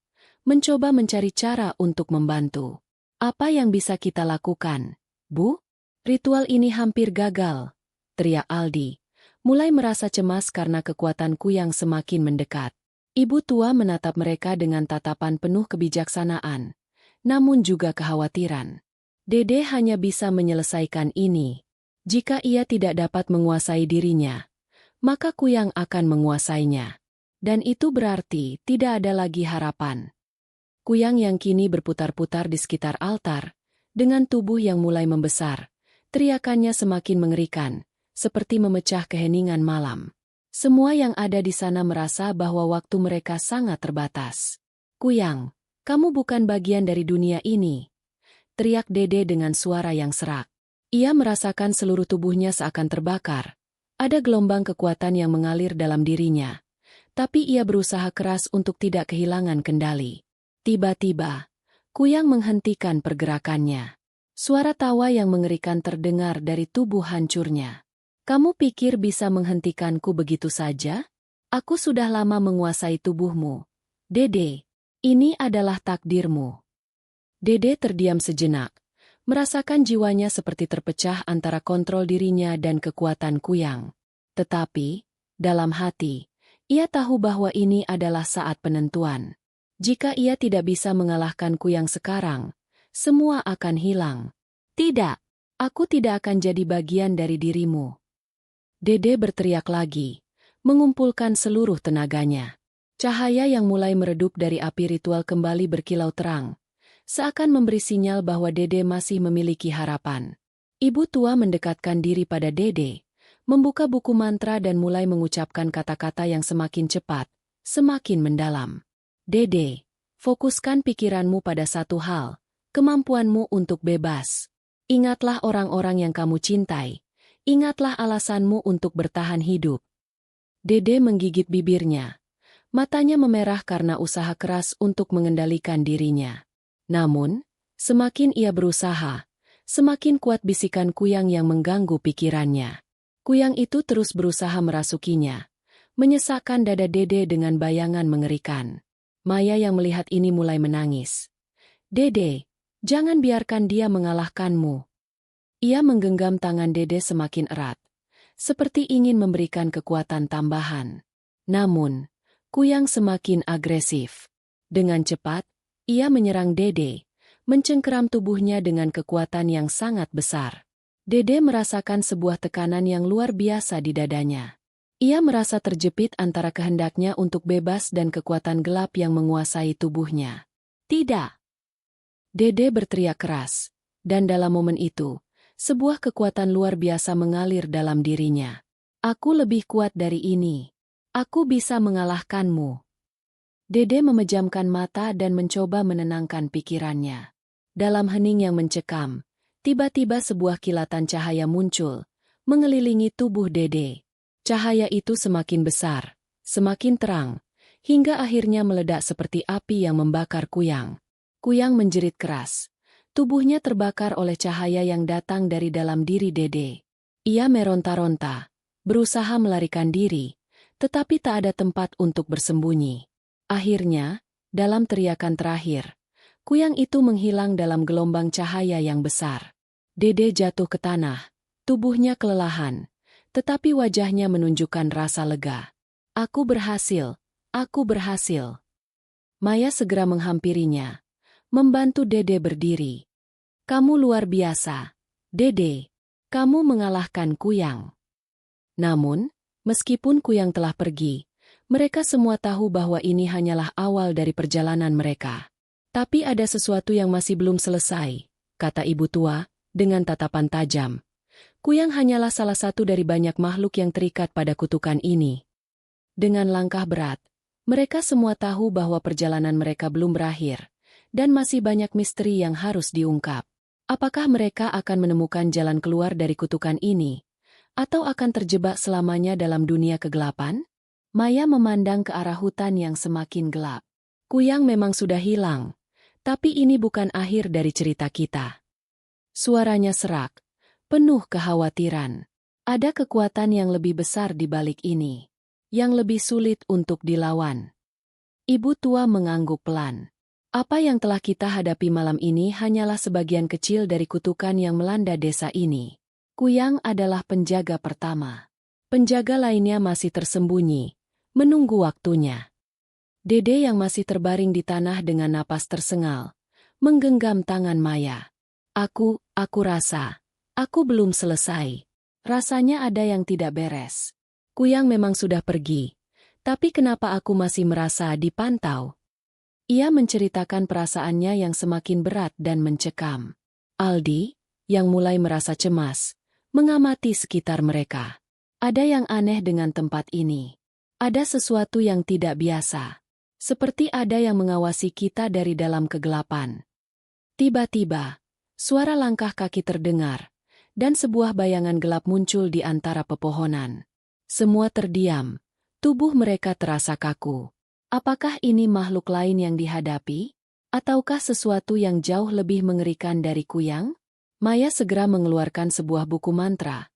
mencoba mencari cara untuk membantu. Apa yang bisa kita lakukan, Bu? Ritual ini hampir gagal, teriak Aldi, mulai merasa cemas karena kekuatan Kuyang semakin mendekat. Ibu tua menatap mereka dengan tatapan penuh kebijaksanaan, namun juga kekhawatiran. Dede hanya bisa menyelesaikan ini. Jika ia tidak dapat menguasai dirinya, maka Kuyang akan menguasainya. Dan itu berarti tidak ada lagi harapan. Kuyang yang kini berputar-putar di sekitar altar, dengan tubuh yang mulai membesar, teriakannya semakin mengerikan, seperti memecah keheningan malam. Semua yang ada di sana merasa bahwa waktu mereka sangat terbatas. Kuyang, kamu bukan bagian dari dunia ini, teriak Dede dengan suara yang serak. Ia merasakan seluruh tubuhnya seakan terbakar. Ada gelombang kekuatan yang mengalir dalam dirinya. Tapi ia berusaha keras untuk tidak kehilangan kendali. Tiba-tiba, Kuyang menghentikan pergerakannya. Suara tawa yang mengerikan terdengar dari tubuh hancurnya. Kamu pikir bisa menghentikanku begitu saja? Aku sudah lama menguasai tubuhmu. Dede, ini adalah takdirmu. Dede terdiam sejenak, merasakan jiwanya seperti terpecah antara kontrol dirinya dan kekuatan Kuyang. Tetapi, dalam hati, ia tahu bahwa ini adalah saat penentuan. Jika ia tidak bisa mengalahkan Kuyang sekarang, semua akan hilang. Tidak, aku tidak akan jadi bagian dari dirimu. Dede berteriak lagi, mengumpulkan seluruh tenaganya. Cahaya yang mulai meredup dari api ritual kembali berkilau terang, seakan memberi sinyal bahwa Dede masih memiliki harapan. Ibu tua mendekatkan diri pada Dede, membuka buku mantra dan mulai mengucapkan kata-kata yang semakin cepat, semakin mendalam. Dede, fokuskan pikiranmu pada satu hal, kemampuanmu untuk bebas. Ingatlah orang-orang yang kamu cintai. Ingatlah alasanmu untuk bertahan hidup. Dede menggigit bibirnya. Matanya memerah karena usaha keras untuk mengendalikan dirinya. Namun, semakin ia berusaha, semakin kuat bisikan Kuyang yang mengganggu pikirannya. Kuyang itu terus berusaha merasukinya, menyesakkan dada Dede dengan bayangan mengerikan. Maya yang melihat ini mulai menangis. Dede, jangan biarkan dia mengalahkanmu. Ia menggenggam tangan Dede semakin erat, seperti ingin memberikan kekuatan tambahan. Namun, Kuyang semakin agresif. Dengan cepat, ia menyerang Dede, mencengkeram tubuhnya dengan kekuatan yang sangat besar. Dede merasakan sebuah tekanan yang luar biasa di dadanya. Ia merasa terjepit antara kehendaknya untuk bebas dan kekuatan gelap yang menguasai tubuhnya. Tidak! Dede berteriak keras, dan dalam momen itu, sebuah kekuatan luar biasa mengalir dalam dirinya. Aku lebih kuat dari ini. Aku bisa mengalahkanmu. Dede memejamkan mata dan mencoba menenangkan pikirannya. Dalam hening yang mencekam, tiba-tiba sebuah kilatan cahaya muncul, mengelilingi tubuh Dede. Cahaya itu semakin besar, semakin terang, hingga akhirnya meledak seperti api yang membakar Kuyang. Kuyang menjerit keras. Tubuhnya terbakar oleh cahaya yang datang dari dalam diri Dede. Ia meronta-ronta, berusaha melarikan diri, tetapi tak ada tempat untuk bersembunyi. Akhirnya, dalam teriakan terakhir, Kuyang itu menghilang dalam gelombang cahaya yang besar. Dede jatuh ke tanah, tubuhnya kelelahan, tetapi wajahnya menunjukkan rasa lega. Aku berhasil, aku berhasil. Maya segera menghampirinya, membantu Dede berdiri. Kamu luar biasa, Dede. Kamu mengalahkan Kuyang. Namun, meskipun Kuyang telah pergi, mereka semua tahu bahwa ini hanyalah awal dari perjalanan mereka. Tapi ada sesuatu yang masih belum selesai, kata ibu tua, dengan tatapan tajam. Kuyang hanyalah salah satu dari banyak makhluk yang terikat pada kutukan ini. Dengan langkah berat, mereka semua tahu bahwa perjalanan mereka belum berakhir, dan masih banyak misteri yang harus diungkap. Apakah mereka akan menemukan jalan keluar dari kutukan ini, atau akan terjebak selamanya dalam dunia kegelapan? Maya memandang ke arah hutan yang semakin gelap. Kuyang memang sudah hilang, tapi ini bukan akhir dari cerita kita. Suaranya serak, penuh kekhawatiran. Ada kekuatan yang lebih besar di balik ini, yang lebih sulit untuk dilawan. Ibu tua mengangguk pelan. Apa yang telah kita hadapi malam ini hanyalah sebagian kecil dari kutukan yang melanda desa ini. Kuyang adalah penjaga pertama. Penjaga lainnya masih tersembunyi, menunggu waktunya. Dede yang masih terbaring di tanah dengan napas tersengal, menggenggam tangan Maya. Aku rasa, aku belum selesai. Rasanya ada yang tidak beres. Kuyang memang sudah pergi, tapi kenapa aku masih merasa dipantau? Ia menceritakan perasaannya yang semakin berat dan mencekam. Aldi, yang mulai merasa cemas, mengamati sekitar mereka. Ada yang aneh dengan tempat ini. Ada sesuatu yang tidak biasa. Seperti ada yang mengawasi kita dari dalam kegelapan. Tiba-tiba, suara langkah kaki terdengar, dan sebuah bayangan gelap muncul di antara pepohonan. Semua terdiam, tubuh mereka terasa kaku. Apakah ini makhluk lain yang dihadapi? Ataukah sesuatu yang jauh lebih mengerikan dari Kuyang? Maya segera mengeluarkan sebuah buku mantra,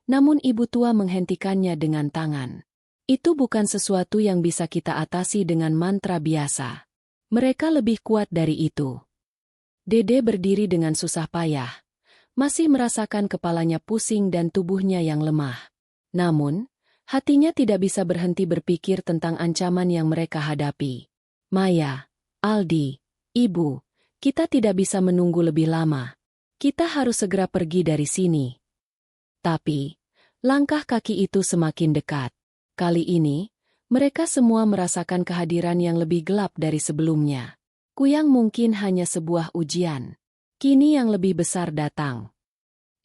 namun ibu tua menghentikannya dengan tangan. Itu bukan sesuatu yang bisa kita atasi dengan mantra biasa. Mereka lebih kuat dari itu. Dede berdiri dengan susah payah, masih merasakan kepalanya pusing dan tubuhnya yang lemah. Namun, hatinya tidak bisa berhenti berpikir tentang ancaman yang mereka hadapi. Maya, Aldi, Ibu, kita tidak bisa menunggu lebih lama. Kita harus segera pergi dari sini. Tapi, langkah kaki itu semakin dekat. Kali ini, mereka semua merasakan kehadiran yang lebih gelap dari sebelumnya. Kuyang mungkin hanya sebuah ujian. Kini yang lebih besar datang.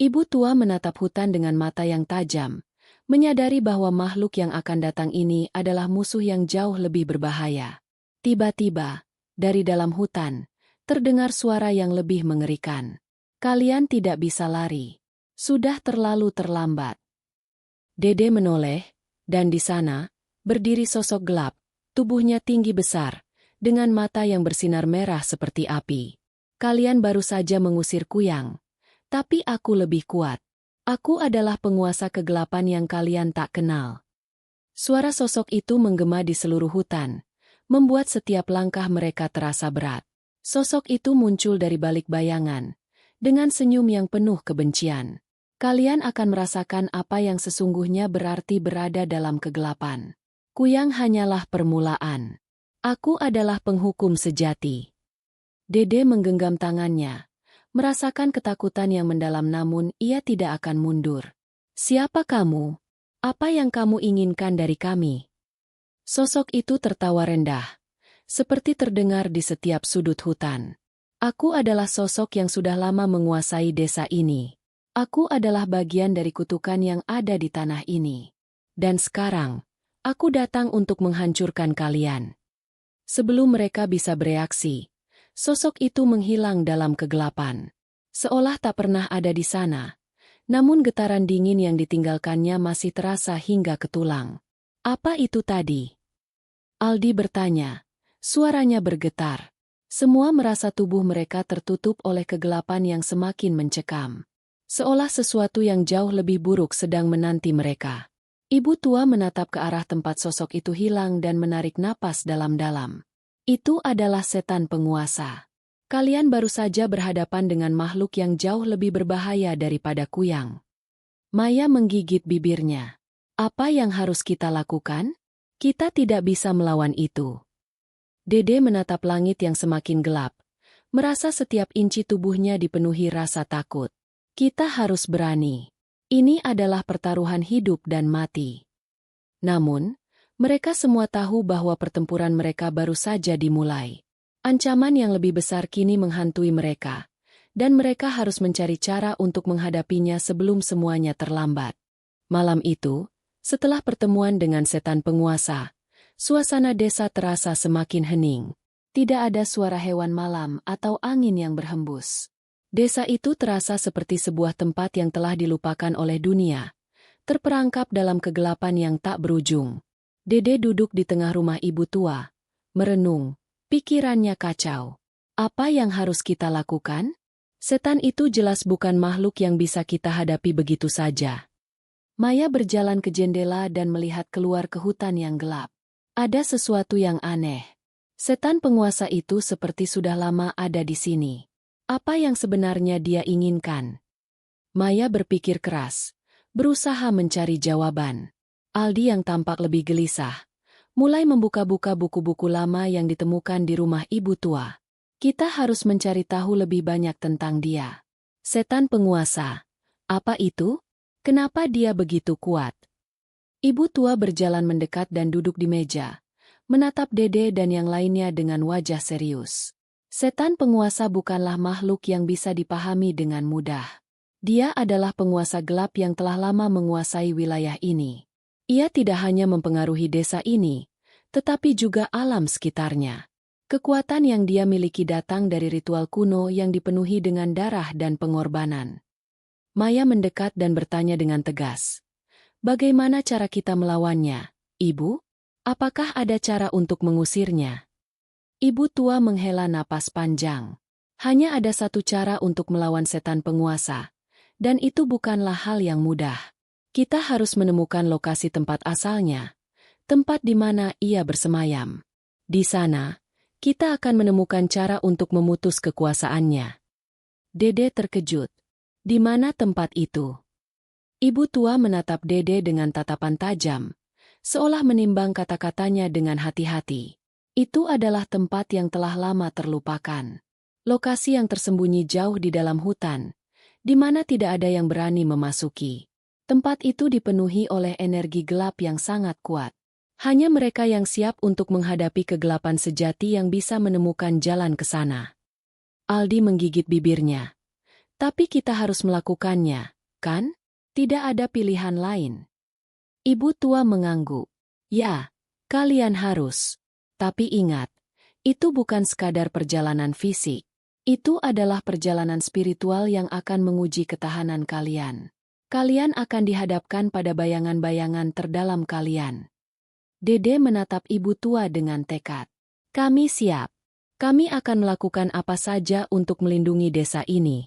Ibu tua menatap hutan dengan mata yang tajam, menyadari bahwa makhluk yang akan datang ini adalah musuh yang jauh lebih berbahaya. Tiba-tiba, dari dalam hutan, terdengar suara yang lebih mengerikan. Kalian tidak bisa lari. Sudah terlalu terlambat. Dede menoleh, dan di sana, berdiri sosok gelap, tubuhnya tinggi besar, dengan mata yang bersinar merah seperti api. Kalian baru saja mengusir Kuyang, tapi aku lebih kuat. Aku adalah penguasa kegelapan yang kalian tak kenal. Suara sosok itu menggema di seluruh hutan, membuat setiap langkah mereka terasa berat. Sosok itu muncul dari balik bayangan, dengan senyum yang penuh kebencian. Kalian akan merasakan apa yang sesungguhnya berarti berada dalam kegelapan. Kuyang hanyalah permulaan. Aku adalah penghukum sejati. Dede menggenggam tangannya, merasakan ketakutan yang mendalam namun ia tidak akan mundur. Siapa kamu? Apa yang kamu inginkan dari kami? Sosok itu tertawa rendah, seperti terdengar di setiap sudut hutan. Aku adalah sosok yang sudah lama menguasai desa ini. Aku adalah bagian dari kutukan yang ada di tanah ini. Dan sekarang, aku datang untuk menghancurkan kalian. Sebelum mereka bisa bereaksi, sosok itu menghilang dalam kegelapan. Seolah tak pernah ada di sana. Namun getaran dingin yang ditinggalkannya masih terasa hingga ke tulang. Apa itu tadi? Aldi bertanya. Suaranya bergetar. Semua merasa tubuh mereka tertutup oleh kegelapan yang semakin mencekam. Seolah sesuatu yang jauh lebih buruk sedang menanti mereka. Ibu tua menatap ke arah tempat sosok itu hilang dan menarik napas dalam-dalam. Itu adalah setan penguasa. Kalian baru saja berhadapan dengan makhluk yang jauh lebih berbahaya daripada kuyang. Maya menggigit bibirnya. Apa yang harus kita lakukan? Kita tidak bisa melawan itu. Dede menatap langit yang semakin gelap, merasa setiap inci tubuhnya dipenuhi rasa takut. Kita harus berani. Ini adalah pertaruhan hidup dan mati. Namun, mereka semua tahu bahwa pertempuran mereka baru saja dimulai. Ancaman yang lebih besar kini menghantui mereka, dan mereka harus mencari cara untuk menghadapinya sebelum semuanya terlambat. Malam itu, setelah pertemuan dengan setan penguasa, suasana desa terasa semakin hening. Tidak ada suara hewan malam atau angin yang berhembus. Desa itu terasa seperti sebuah tempat yang telah dilupakan oleh dunia, terperangkap dalam kegelapan yang tak berujung. Dede duduk di tengah rumah ibu tua, merenung. Pikirannya kacau. Apa yang harus kita lakukan? Setan itu jelas bukan makhluk yang bisa kita hadapi begitu saja. Maya berjalan ke jendela dan melihat keluar ke hutan yang gelap. Ada sesuatu yang aneh. Setan penguasa itu seperti sudah lama ada di sini. Apa yang sebenarnya dia inginkan? Maya berpikir keras, berusaha mencari jawaban. Aldi yang tampak lebih gelisah mulai membuka-buka buku-buku lama yang ditemukan di rumah ibu tua. Kita harus mencari tahu lebih banyak tentang dia. Setan penguasa. Apa itu? Kenapa dia begitu kuat? Ibu tua berjalan mendekat dan duduk di meja, menatap Dede dan yang lainnya dengan wajah serius. Setan penguasa bukanlah makhluk yang bisa dipahami dengan mudah. Dia adalah penguasa gelap yang telah lama menguasai wilayah ini. Ia tidak hanya mempengaruhi desa ini, tetapi juga alam sekitarnya. Kekuatan yang dia miliki datang dari ritual kuno yang dipenuhi dengan darah dan pengorbanan. Maya mendekat dan bertanya dengan tegas. Bagaimana cara kita melawannya, Ibu? Apakah ada cara untuk mengusirnya? Ibu tua menghela napas panjang. Hanya ada satu cara untuk melawan setan penguasa, dan itu bukanlah hal yang mudah. Kita harus menemukan lokasi tempat asalnya, tempat di mana ia bersemayam. Di sana, kita akan menemukan cara untuk memutus kekuasaannya. Dede terkejut. Di mana tempat itu? Ibu tua menatap Dede dengan tatapan tajam, seolah menimbang kata-katanya dengan hati-hati. Itu adalah tempat yang telah lama terlupakan. Lokasi yang tersembunyi jauh di dalam hutan, di mana tidak ada yang berani memasuki. Tempat itu dipenuhi oleh energi gelap yang sangat kuat. Hanya mereka yang siap untuk menghadapi kegelapan sejati yang bisa menemukan jalan ke sana. Aldi menggigit bibirnya. Tapi kita harus melakukannya, kan? Tidak ada pilihan lain. Ibu tua mengangguk. Ya, kalian harus. Tapi ingat, itu bukan sekadar perjalanan fisik. Itu adalah perjalanan spiritual yang akan menguji ketahanan kalian. Kalian akan dihadapkan pada bayangan-bayangan terdalam kalian. Dede menatap ibu tua dengan tekad. Kami siap. Kami akan melakukan apa saja untuk melindungi desa ini.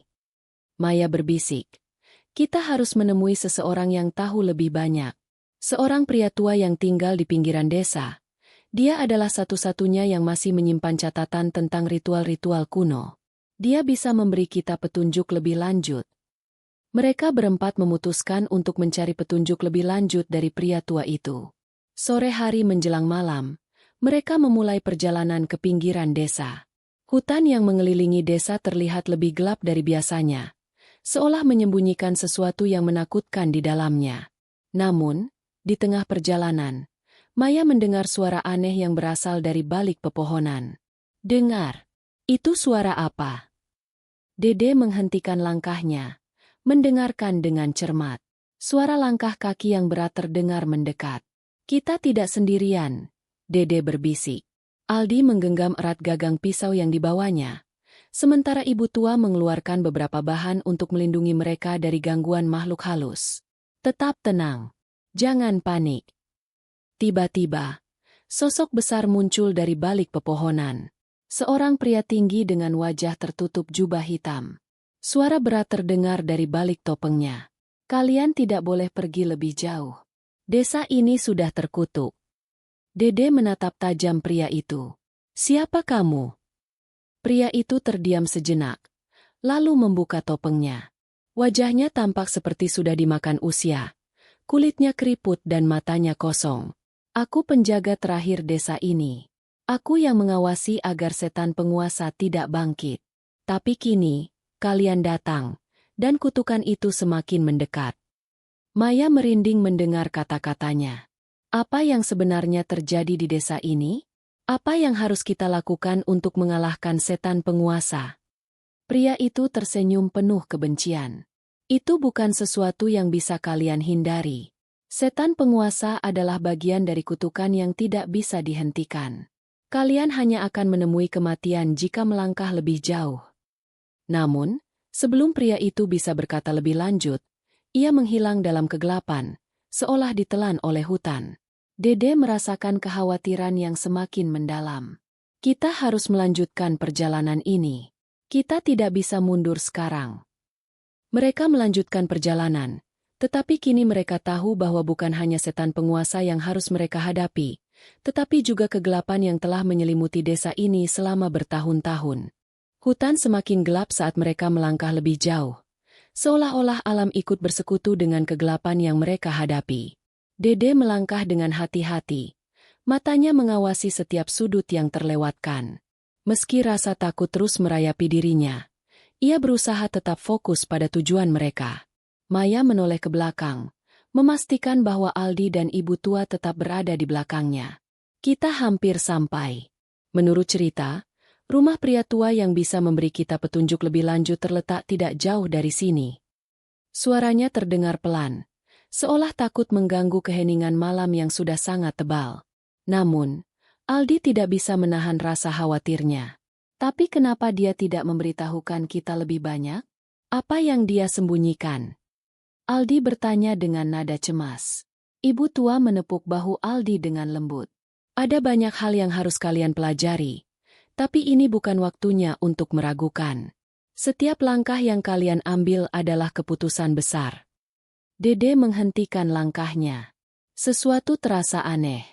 Maya berbisik. Kita harus menemui seseorang yang tahu lebih banyak. Seorang pria tua yang tinggal di pinggiran desa. Dia adalah satu-satunya yang masih menyimpan catatan tentang ritual-ritual kuno. Dia bisa memberi kita petunjuk lebih lanjut. Mereka berempat memutuskan untuk mencari petunjuk lebih lanjut dari pria tua itu. Sore hari menjelang malam, mereka memulai perjalanan ke pinggiran desa. Hutan yang mengelilingi desa terlihat lebih gelap dari biasanya, seolah menyembunyikan sesuatu yang menakutkan di dalamnya. Namun, di tengah perjalanan, Maya mendengar suara aneh yang berasal dari balik pepohonan. Dengar, itu suara apa? Dede menghentikan langkahnya. Mendengarkan dengan cermat. Suara langkah kaki yang berat terdengar mendekat. Kita tidak sendirian, Dede berbisik. Aldi menggenggam erat gagang pisau yang dibawanya, sementara ibu tua mengeluarkan beberapa bahan untuk melindungi mereka dari gangguan makhluk halus. Tetap tenang. Jangan panik. Tiba-tiba, sosok besar muncul dari balik pepohonan. Seorang pria tinggi dengan wajah tertutup jubah hitam. Suara berat terdengar dari balik topengnya. Kalian tidak boleh pergi lebih jauh. Desa ini sudah terkutuk. Dede menatap tajam pria itu. Siapa kamu? Pria itu terdiam sejenak, lalu membuka topengnya. Wajahnya tampak seperti sudah dimakan usia. Kulitnya keriput dan matanya kosong. Aku penjaga terakhir desa ini. Aku yang mengawasi agar setan penguasa tidak bangkit. Tapi kini, kalian datang, dan kutukan itu semakin mendekat. Maya merinding mendengar kata-katanya. Apa yang sebenarnya terjadi di desa ini? Apa yang harus kita lakukan untuk mengalahkan setan penguasa? Pria itu tersenyum penuh kebencian. Itu bukan sesuatu yang bisa kalian hindari. Setan penguasa adalah bagian dari kutukan yang tidak bisa dihentikan. Kalian hanya akan menemui kematian jika melangkah lebih jauh. Namun, sebelum pria itu bisa berkata lebih lanjut, ia menghilang dalam kegelapan, seolah ditelan oleh hutan. Dede merasakan kekhawatiran yang semakin mendalam. Kita harus melanjutkan perjalanan ini. Kita tidak bisa mundur sekarang. Mereka melanjutkan perjalanan, tetapi kini mereka tahu bahwa bukan hanya setan penguasa yang harus mereka hadapi, tetapi juga kegelapan yang telah menyelimuti desa ini selama bertahun-tahun. Hutan semakin gelap saat mereka melangkah lebih jauh, seolah-olah alam ikut bersekutu dengan kegelapan yang mereka hadapi. Dede melangkah dengan hati-hati, matanya mengawasi setiap sudut yang terlewatkan. Meski rasa takut terus merayapi dirinya, ia berusaha tetap fokus pada tujuan mereka. Maya menoleh ke belakang, memastikan bahwa Aldi dan ibu tua tetap berada di belakangnya. Kita hampir sampai. Menurut cerita, rumah pria tua yang bisa memberi kita petunjuk lebih lanjut terletak tidak jauh dari sini. Suaranya terdengar pelan, seolah takut mengganggu keheningan malam yang sudah sangat tebal. Namun, Aldi tidak bisa menahan rasa khawatirnya. Tapi kenapa dia tidak memberitahukan kita lebih banyak? Apa yang dia sembunyikan? Aldi bertanya dengan nada cemas. Ibu tua menepuk bahu Aldi dengan lembut. Ada banyak hal yang harus kalian pelajari, tapi ini bukan waktunya untuk meragukan. Setiap langkah yang kalian ambil adalah keputusan besar. Dede menghentikan langkahnya. Sesuatu terasa aneh.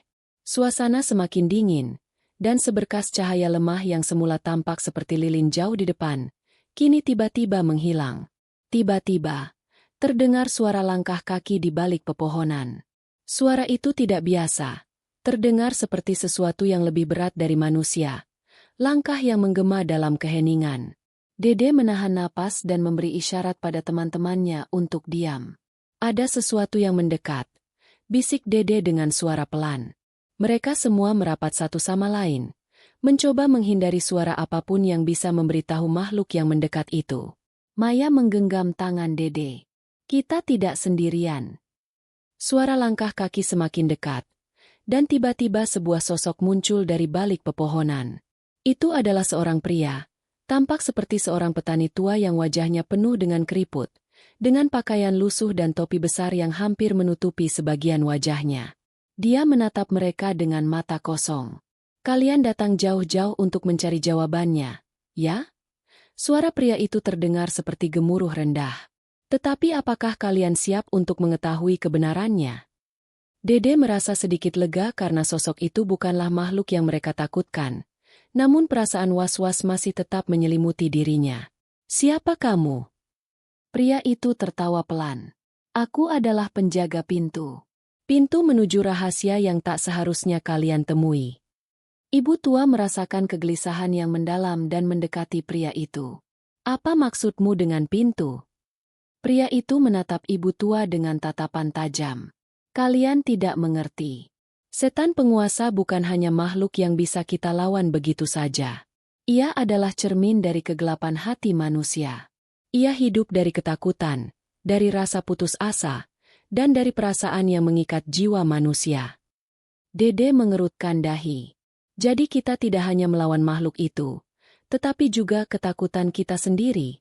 Suasana semakin dingin, dan seberkas cahaya lemah yang semula tampak seperti lilin jauh di depan, kini tiba-tiba menghilang. Tiba-tiba, terdengar suara langkah kaki di balik pepohonan. Suara itu tidak biasa, terdengar seperti sesuatu yang lebih berat dari manusia. Langkah yang menggema dalam keheningan. Dede menahan napas dan memberi isyarat pada teman-temannya untuk diam. Ada sesuatu yang mendekat, bisik Dede dengan suara pelan. Mereka semua merapat satu sama lain, mencoba menghindari suara apapun yang bisa memberitahu makhluk yang mendekat itu. Maya menggenggam tangan Dede. Kita tidak sendirian. Suara langkah kaki semakin dekat, dan tiba-tiba sebuah sosok muncul dari balik pepohonan. Itu adalah seorang pria, tampak seperti seorang petani tua yang wajahnya penuh dengan keriput, dengan pakaian lusuh dan topi besar yang hampir menutupi sebagian wajahnya. Dia menatap mereka dengan mata kosong. Kalian datang jauh-jauh untuk mencari jawabannya, ya? Suara pria itu terdengar seperti gemuruh rendah. Tetapi apakah kalian siap untuk mengetahui kebenarannya? Dede merasa sedikit lega karena sosok itu bukanlah makhluk yang mereka takutkan. Namun perasaan was-was masih tetap menyelimuti dirinya. Siapa kamu? Pria itu tertawa pelan. Aku adalah penjaga pintu. Pintu menuju rahasia yang tak seharusnya kalian temui. Ibu tua merasakan kegelisahan yang mendalam dan mendekati pria itu. Apa maksudmu dengan pintu? Pria itu menatap ibu tua dengan tatapan tajam. Kalian tidak mengerti. Setan penguasa bukan hanya makhluk yang bisa kita lawan begitu saja. Ia adalah cermin dari kegelapan hati manusia. Ia hidup dari ketakutan, dari rasa putus asa, dan dari perasaan yang mengikat jiwa manusia. Dede mengerutkan dahi. Jadi kita tidak hanya melawan makhluk itu, tetapi juga ketakutan kita sendiri.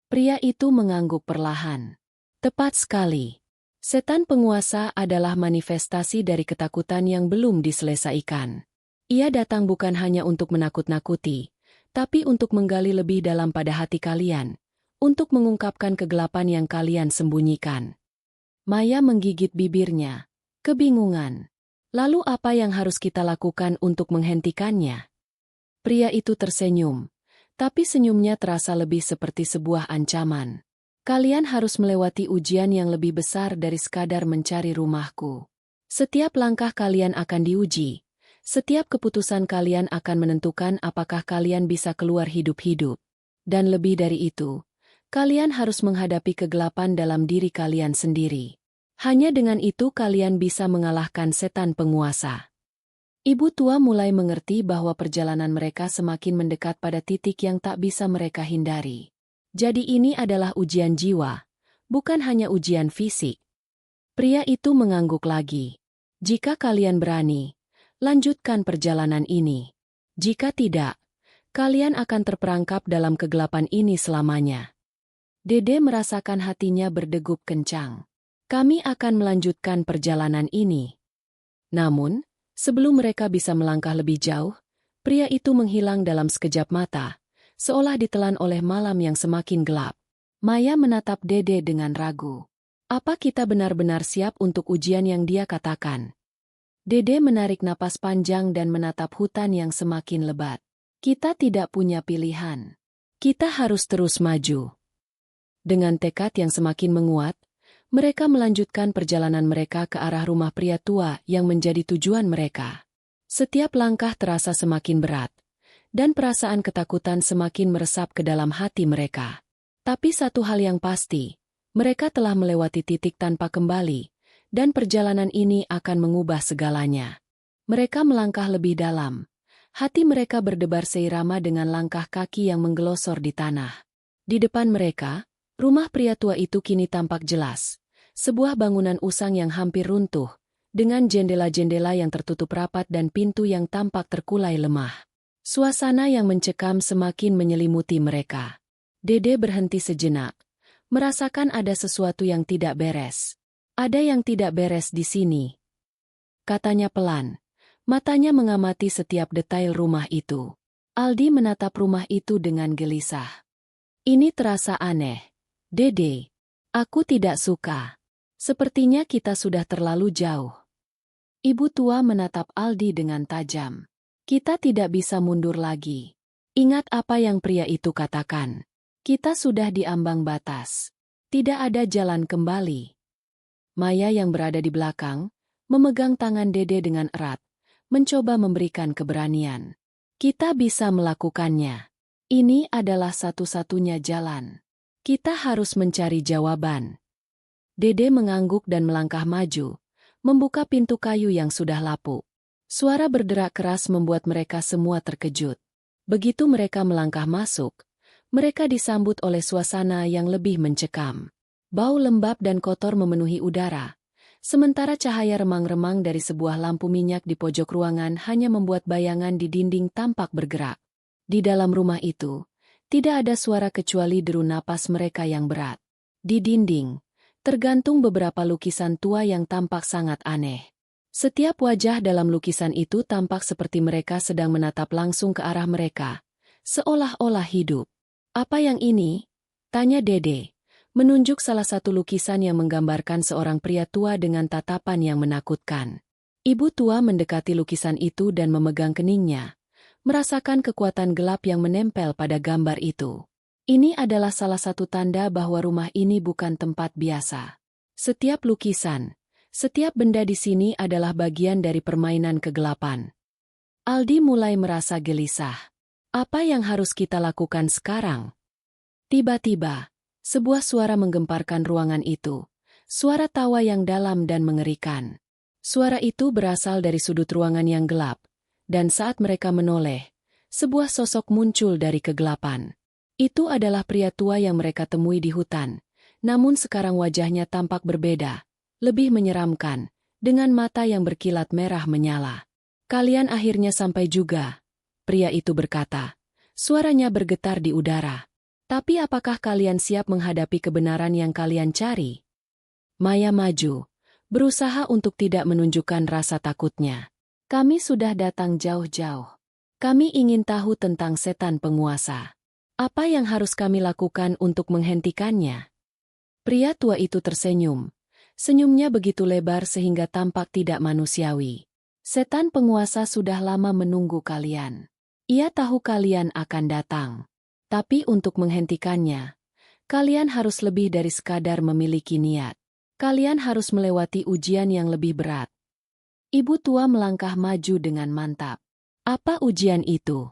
Pria itu mengangguk perlahan. Tepat sekali. Setan penguasa adalah manifestasi dari ketakutan yang belum diselesaikan. Ia datang bukan hanya untuk menakut-nakuti, tapi untuk menggali lebih dalam pada hati kalian, untuk mengungkapkan kegelapan yang kalian sembunyikan. Maya menggigit bibirnya. Kebingungan. Lalu apa yang harus kita lakukan untuk menghentikannya? Pria itu tersenyum, Tapi senyumnya terasa lebih seperti sebuah ancaman. Kalian harus melewati ujian yang lebih besar dari sekadar mencari rumahku. Setiap langkah kalian akan diuji. Setiap keputusan kalian akan menentukan apakah kalian bisa keluar hidup-hidup. Dan lebih dari itu, kalian harus menghadapi kegelapan dalam diri kalian sendiri. Hanya dengan itu kalian bisa mengalahkan setan penguasa. Ibu tua mulai mengerti bahwa perjalanan mereka semakin mendekat pada titik yang tak bisa mereka hindari. Jadi ini adalah ujian jiwa, bukan hanya ujian fisik. Pria itu mengangguk lagi. Jika kalian berani, lanjutkan perjalanan ini. Jika tidak, kalian akan terperangkap dalam kegelapan ini selamanya. Dede merasakan hatinya berdegup kencang. Kami akan melanjutkan perjalanan ini. Namun, sebelum mereka bisa melangkah lebih jauh, pria itu menghilang dalam sekejap mata, seolah ditelan oleh malam yang semakin gelap. Maya menatap Dede dengan ragu. Apa kita benar-benar siap untuk ujian yang dia katakan? Dede menarik napas panjang dan menatap hutan yang semakin lebat. Kita tidak punya pilihan. Kita harus terus maju. Dengan tekad yang semakin menguat, mereka melanjutkan perjalanan mereka ke arah rumah pria tua yang menjadi tujuan mereka. Setiap langkah terasa semakin berat, dan perasaan ketakutan semakin meresap ke dalam hati mereka. Tapi satu hal yang pasti, mereka telah melewati titik tanpa kembali, dan perjalanan ini akan mengubah segalanya. Mereka melangkah lebih dalam. Hati mereka berdebar seirama dengan langkah kaki yang menggelosor di tanah. Di depan mereka, rumah pria tua itu kini tampak jelas. Sebuah bangunan usang yang hampir runtuh, dengan jendela-jendela yang tertutup rapat dan pintu yang tampak terkulai lemah. Suasana yang mencekam semakin menyelimuti mereka. Dede berhenti sejenak, merasakan ada sesuatu yang tidak beres. Ada yang tidak beres di sini, katanya pelan. Matanya mengamati setiap detail rumah itu. Aldi menatap rumah itu dengan gelisah. Ini terasa aneh. Dede, aku tidak suka. Sepertinya kita sudah terlalu jauh. Ibu tua menatap Aldi dengan tajam. Kita tidak bisa mundur lagi. Ingat apa yang pria itu katakan. Kita sudah di ambang batas. Tidak ada jalan kembali. Maya yang berada di belakang, memegang tangan Dede dengan erat, mencoba memberikan keberanian. Kita bisa melakukannya. Ini adalah satu-satunya jalan. Kita harus mencari jawaban. Dede mengangguk dan melangkah maju, membuka pintu kayu yang sudah lapuk. Suara berderak keras membuat mereka semua terkejut. Begitu mereka melangkah masuk, mereka disambut oleh suasana yang lebih mencekam. Bau lembab dan kotor memenuhi udara, sementara cahaya remang-remang dari sebuah lampu minyak di pojok ruangan hanya membuat bayangan di dinding tampak bergerak. Di dalam rumah itu, tidak ada suara kecuali deru napas mereka yang berat. Di dinding, tergantung beberapa lukisan tua yang tampak sangat aneh. Setiap wajah dalam lukisan itu tampak seperti mereka sedang menatap langsung ke arah mereka, seolah-olah hidup. Apa yang ini? Tanya Dede, menunjuk salah satu lukisan yang menggambarkan seorang pria tua dengan tatapan yang menakutkan. Ibu tua mendekati lukisan itu dan memegang keningnya, merasakan kekuatan gelap yang menempel pada gambar itu. Ini adalah salah satu tanda bahwa rumah ini bukan tempat biasa. Setiap lukisan, setiap benda di sini adalah bagian dari permainan kegelapan. Aldi mulai merasa gelisah. Apa yang harus kita lakukan sekarang? Tiba-tiba, sebuah suara menggemparkan ruangan itu. Suara tawa yang dalam dan mengerikan. Suara itu berasal dari sudut ruangan yang gelap, dan saat mereka menoleh, sebuah sosok muncul dari kegelapan. Itu adalah pria tua yang mereka temui di hutan, namun sekarang wajahnya tampak berbeda, lebih menyeramkan, dengan mata yang berkilat merah menyala. Kalian akhirnya sampai juga, pria itu berkata. Suaranya bergetar di udara. Tapi apakah kalian siap menghadapi kebenaran yang kalian cari? Maya maju, berusaha untuk tidak menunjukkan rasa takutnya. Kami sudah datang jauh-jauh. Kami ingin tahu tentang setan penguasa. Apa yang harus kami lakukan untuk menghentikannya? Pria tua itu tersenyum. Senyumnya begitu lebar sehingga tampak tidak manusiawi. Setan penguasa sudah lama menunggu kalian. Ia tahu kalian akan datang. Tapi untuk menghentikannya, kalian harus lebih dari sekadar memiliki niat. Kalian harus melewati ujian yang lebih berat. Ibu tua melangkah maju dengan mantap. Apa ujian itu?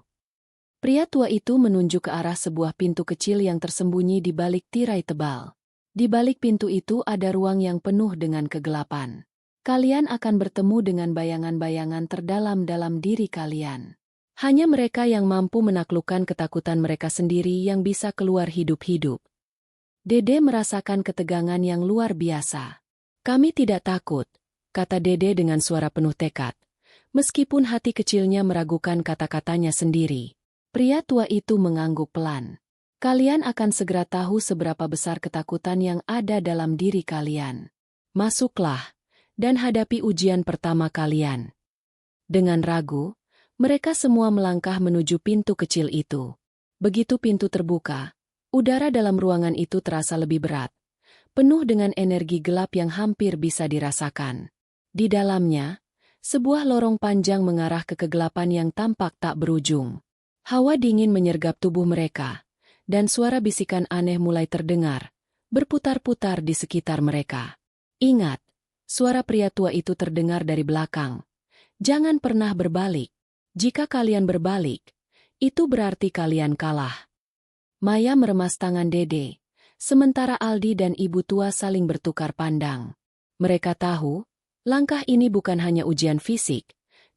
Pria tua itu menunjuk ke arah sebuah pintu kecil yang tersembunyi di balik tirai tebal. Di balik pintu itu ada ruang yang penuh dengan kegelapan. Kalian akan bertemu dengan bayangan-bayangan terdalam dalam diri kalian. Hanya mereka yang mampu menaklukkan ketakutan mereka sendiri yang bisa keluar hidup-hidup. Dede merasakan ketegangan yang luar biasa. Kami tidak takut, kata Dede dengan suara penuh tekad. Meskipun hati kecilnya meragukan kata-katanya sendiri. Pria tua itu mengangguk pelan. Kalian akan segera tahu seberapa besar ketakutan yang ada dalam diri kalian. Masuklah, dan hadapi ujian pertama kalian. Dengan ragu, mereka semua melangkah menuju pintu kecil itu. Begitu pintu terbuka, udara dalam ruangan itu terasa lebih berat, penuh dengan energi gelap yang hampir bisa dirasakan. Di dalamnya, sebuah lorong panjang mengarah ke kegelapan yang tampak tak berujung. Hawa dingin menyergap tubuh mereka, dan suara bisikan aneh mulai terdengar, berputar-putar di sekitar mereka. Ingat, suara pria tua itu terdengar dari belakang. Jangan pernah berbalik. Jika kalian berbalik, itu berarti kalian kalah. Maya meremas tangan Dede, sementara Aldi dan ibu tua saling bertukar pandang. Mereka tahu, langkah ini bukan hanya ujian fisik,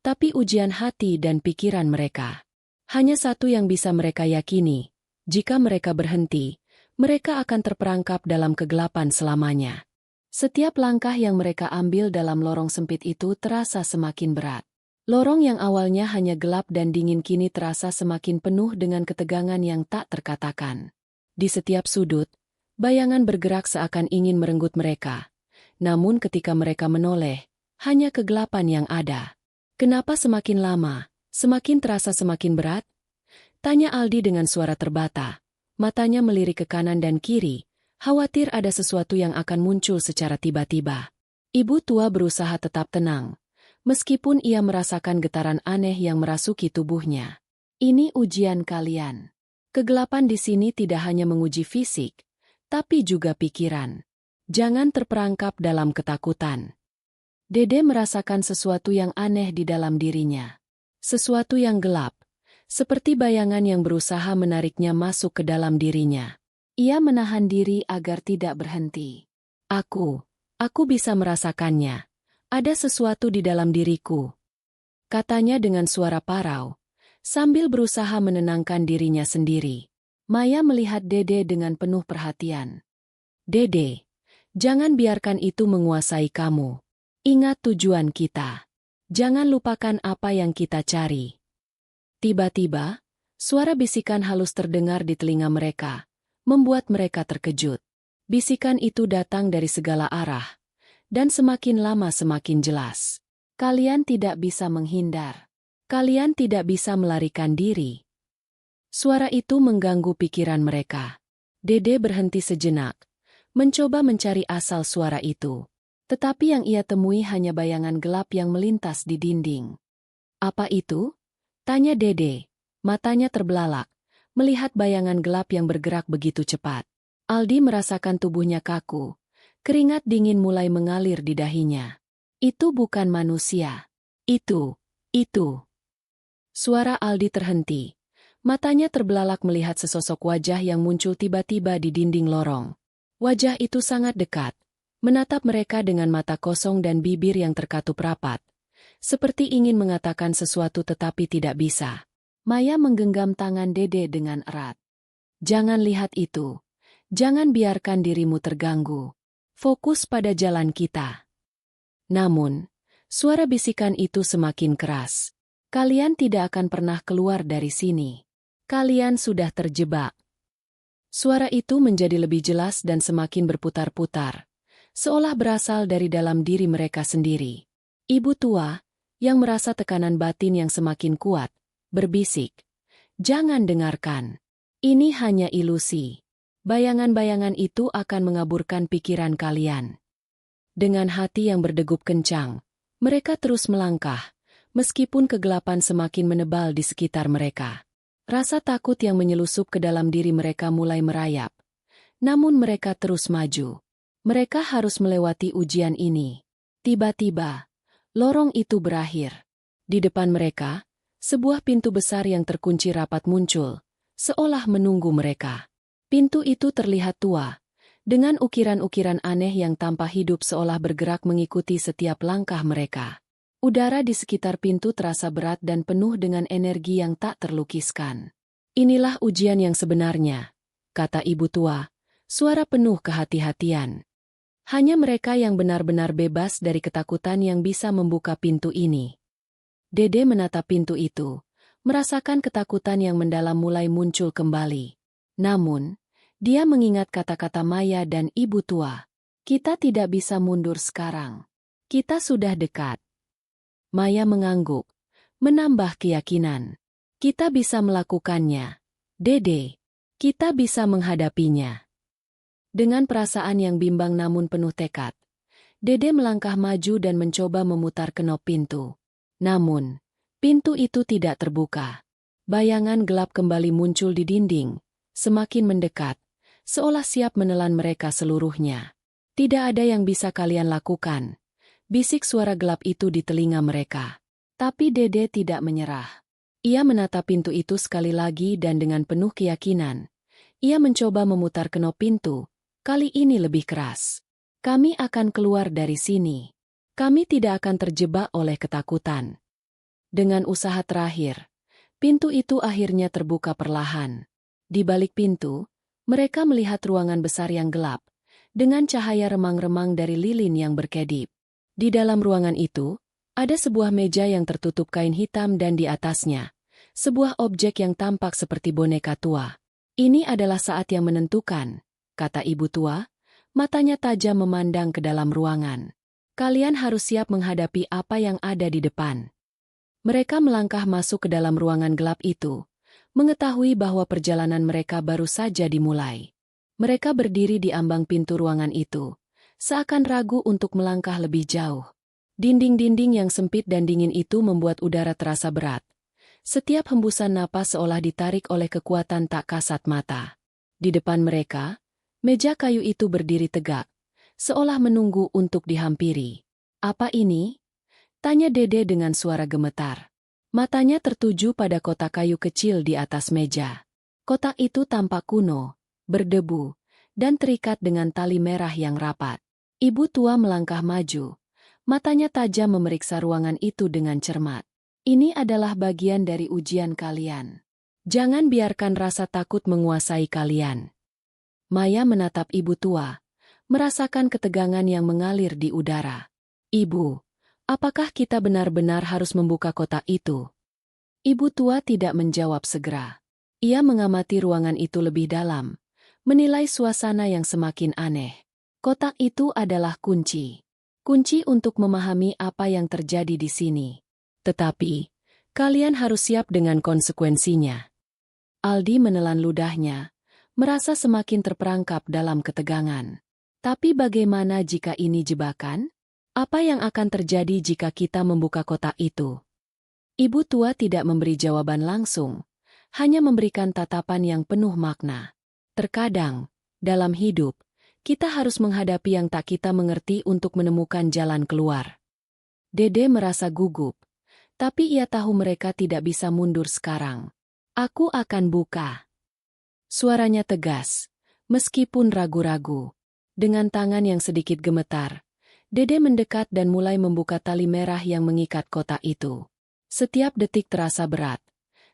tapi ujian hati dan pikiran mereka. Hanya satu yang bisa mereka yakini, jika mereka berhenti, mereka akan terperangkap dalam kegelapan selamanya. Setiap langkah yang mereka ambil dalam lorong sempit itu terasa semakin berat. Lorong yang awalnya hanya gelap dan dingin kini terasa semakin penuh dengan ketegangan yang tak terkatakan. Di setiap sudut, bayangan bergerak seakan ingin merenggut mereka. Namun ketika mereka menoleh, hanya kegelapan yang ada. Kenapa semakin lama, semakin terasa semakin berat? Tanya Aldi dengan suara terbata. Matanya melirik ke kanan dan kiri, khawatir ada sesuatu yang akan muncul secara tiba-tiba. Ibu tua berusaha tetap tenang, meskipun ia merasakan getaran aneh yang merasuki tubuhnya. Ini ujian kalian. Kegelapan di sini tidak hanya menguji fisik, tapi juga pikiran. Jangan terperangkap dalam ketakutan. Dede merasakan sesuatu yang aneh di dalam dirinya. Sesuatu yang gelap, seperti bayangan yang berusaha menariknya masuk ke dalam dirinya. Ia menahan diri agar tidak berhenti. Aku bisa merasakannya. Ada sesuatu di dalam diriku, katanya dengan suara parau, sambil berusaha menenangkan dirinya sendiri. Maya melihat Dede dengan penuh perhatian. Dede, jangan biarkan itu menguasai kamu. Ingat tujuan kita. Jangan lupakan apa yang kita cari. Tiba-tiba, suara bisikan halus terdengar di telinga mereka, membuat mereka terkejut. Bisikan itu datang dari segala arah, dan semakin lama semakin jelas. Kalian tidak bisa menghindar. Kalian tidak bisa melarikan diri. Suara itu mengganggu pikiran mereka. Dede berhenti sejenak, mencoba mencari asal suara itu. Tetapi yang ia temui hanya bayangan gelap yang melintas di dinding. Apa itu? Tanya Dede, matanya terbelalak, melihat bayangan gelap yang bergerak begitu cepat. Aldi merasakan tubuhnya kaku, keringat dingin mulai mengalir di dahinya. Itu bukan manusia. Itu. Suara Aldi terhenti. Matanya terbelalak melihat sesosok wajah yang muncul tiba-tiba di dinding lorong. Wajah itu sangat dekat, menatap mereka dengan mata kosong dan bibir yang terkatup rapat, seperti ingin mengatakan sesuatu tetapi tidak bisa. Maya menggenggam tangan Dede dengan erat. Jangan lihat itu. Jangan biarkan dirimu terganggu. Fokus pada jalan kita. Namun, suara bisikan itu semakin keras. Kalian tidak akan pernah keluar dari sini. Kalian sudah terjebak. Suara itu menjadi lebih jelas dan semakin berputar-putar, seolah berasal dari dalam diri mereka sendiri. Ibu tua, yang merasa tekanan batin yang semakin kuat, berbisik, "Jangan dengarkan. Ini hanya ilusi. Bayangan-bayangan itu akan mengaburkan pikiran kalian." Dengan hati yang berdegup kencang, mereka terus melangkah, meskipun kegelapan semakin menebal di sekitar mereka. Rasa takut yang menyelusup ke dalam diri mereka mulai merayap. Namun mereka terus maju. Mereka harus melewati ujian ini. Tiba-tiba, lorong itu berakhir. Di depan mereka, sebuah pintu besar yang terkunci rapat muncul, seolah menunggu mereka. Pintu itu terlihat tua, dengan ukiran-ukiran aneh yang tanpa hidup seolah bergerak mengikuti setiap langkah mereka. Udara di sekitar pintu terasa berat dan penuh dengan energi yang tak terlukiskan. Inilah ujian yang sebenarnya, kata ibu tua, suara penuh kehati-hatian. Hanya mereka yang benar-benar bebas dari ketakutan yang bisa membuka pintu ini. Dede menatap pintu itu, merasakan ketakutan yang mendalam mulai muncul kembali. Namun, dia mengingat kata-kata Maya dan ibu tua. Kita tidak bisa mundur sekarang. Kita sudah dekat. Maya mengangguk, menambah keyakinan. Kita bisa melakukannya. Dede, kita bisa menghadapinya. Dengan perasaan yang bimbang namun penuh tekad, Dede melangkah maju dan mencoba memutar kenop pintu. Namun, pintu itu tidak terbuka. Bayangan gelap kembali muncul di dinding, semakin mendekat, seolah siap menelan mereka seluruhnya. Tidak ada yang bisa kalian lakukan. Bisik suara gelap itu di telinga mereka. Tapi Dede tidak menyerah. Ia menatap pintu itu sekali lagi dan dengan penuh keyakinan. Ia mencoba memutar kenop pintu, kali ini lebih keras. Kami akan keluar dari sini. Kami tidak akan terjebak oleh ketakutan. Dengan usaha terakhir, pintu itu akhirnya terbuka perlahan. Di balik pintu, mereka melihat ruangan besar yang gelap, dengan cahaya remang-remang dari lilin yang berkedip. Di dalam ruangan itu, ada sebuah meja yang tertutup kain hitam dan di atasnya, sebuah objek yang tampak seperti boneka tua. Ini adalah saat yang menentukan, kata ibu tua, matanya tajam memandang ke dalam ruangan. Kalian harus siap menghadapi apa yang ada di depan. Mereka melangkah masuk ke dalam ruangan gelap itu, mengetahui bahwa perjalanan mereka baru saja dimulai. Mereka berdiri di ambang pintu ruangan itu, seakan ragu untuk melangkah lebih jauh. Dinding-dinding yang sempit dan dingin itu membuat udara terasa berat. Setiap hembusan napas seolah ditarik oleh kekuatan tak kasat mata. Di depan mereka, meja kayu itu berdiri tegak, seolah menunggu untuk dihampiri. Apa ini? Tanya Dede dengan suara gemetar. Matanya tertuju pada kotak kayu kecil di atas meja. Kotak itu tampak kuno, berdebu, dan terikat dengan tali merah yang rapat. Ibu tua melangkah maju. Matanya tajam memeriksa ruangan itu dengan cermat. Ini adalah bagian dari ujian kalian. Jangan biarkan rasa takut menguasai kalian. Maya menatap ibu tua, merasakan ketegangan yang mengalir di udara. Ibu, apakah kita benar-benar harus membuka kotak itu? Ibu tua tidak menjawab segera. Ia mengamati ruangan itu lebih dalam, menilai suasana yang semakin aneh. Kotak itu adalah kunci. Kunci untuk memahami apa yang terjadi di sini. Tetapi, kalian harus siap dengan konsekuensinya. Aldi menelan ludahnya, merasa semakin terperangkap dalam ketegangan. Tapi bagaimana jika ini jebakan? Apa yang akan terjadi jika kita membuka kotak itu? Ibu tua tidak memberi jawaban langsung, hanya memberikan tatapan yang penuh makna. Terkadang, dalam hidup, kita harus menghadapi yang tak kita mengerti untuk menemukan jalan keluar. Dede merasa gugup, tapi ia tahu mereka tidak bisa mundur sekarang. Aku akan buka. Suaranya tegas, meskipun ragu-ragu. Dengan tangan yang sedikit gemetar, Dede mendekat dan mulai membuka tali merah yang mengikat kotak itu. Setiap detik terasa berat,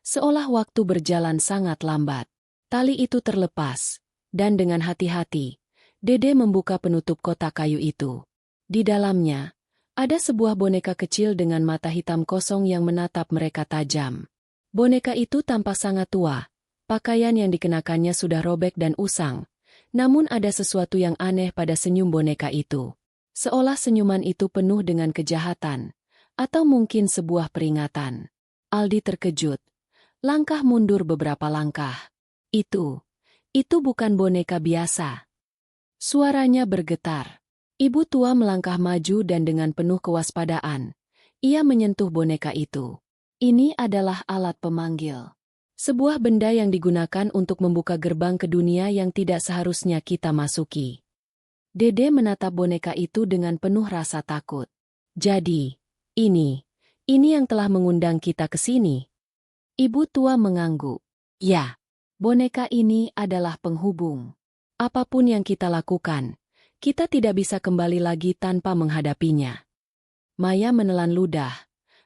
seolah waktu berjalan sangat lambat. Tali itu terlepas, dan dengan hati-hati, Dede membuka penutup kotak kayu itu. Di dalamnya, ada sebuah boneka kecil dengan mata hitam kosong yang menatap mereka tajam. Boneka itu tampak sangat tua, pakaian yang dikenakannya sudah robek dan usang, namun ada sesuatu yang aneh pada senyum boneka itu. Seolah senyuman itu penuh dengan kejahatan, atau mungkin sebuah peringatan. Aldi terkejut, langkah mundur beberapa langkah. Itu bukan boneka biasa. Suaranya bergetar. Ibu tua melangkah maju dan dengan penuh kewaspadaan, ia menyentuh boneka itu. Ini adalah alat pemanggil. Sebuah benda yang digunakan untuk membuka gerbang ke dunia yang tidak seharusnya kita masuki. Dede menatap boneka itu dengan penuh rasa takut. Jadi, ini yang telah mengundang kita ke sini. Ibu tua mengangguk. Ya, boneka ini adalah penghubung. Apapun yang kita lakukan, kita tidak bisa kembali lagi tanpa menghadapinya. Maya menelan ludah,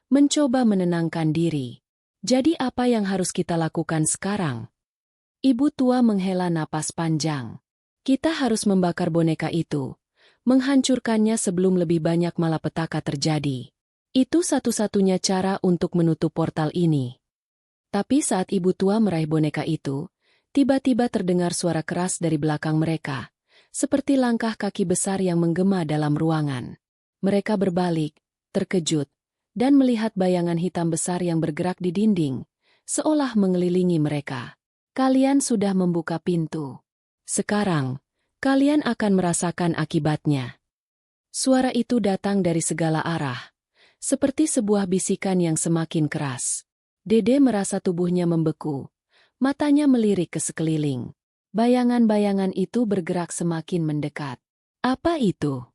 mencoba menenangkan diri. Jadi apa yang harus kita lakukan sekarang? Ibu tua menghela napas panjang. Kita harus membakar boneka itu, menghancurkannya sebelum lebih banyak malapetaka terjadi. Itu satu-satunya cara untuk menutup portal ini. Tapi saat ibu tua meraih boneka itu, tiba-tiba terdengar suara keras dari belakang mereka, seperti langkah kaki besar yang menggema dalam ruangan. Mereka berbalik, terkejut, dan melihat bayangan hitam besar yang bergerak di dinding, seolah mengelilingi mereka. Kalian sudah membuka pintu. Sekarang, kalian akan merasakan akibatnya. Suara itu datang dari segala arah, seperti sebuah bisikan yang semakin keras. Dede merasa tubuhnya membeku, matanya melirik ke sekeliling. Bayangan-bayangan itu bergerak semakin mendekat. Apa itu?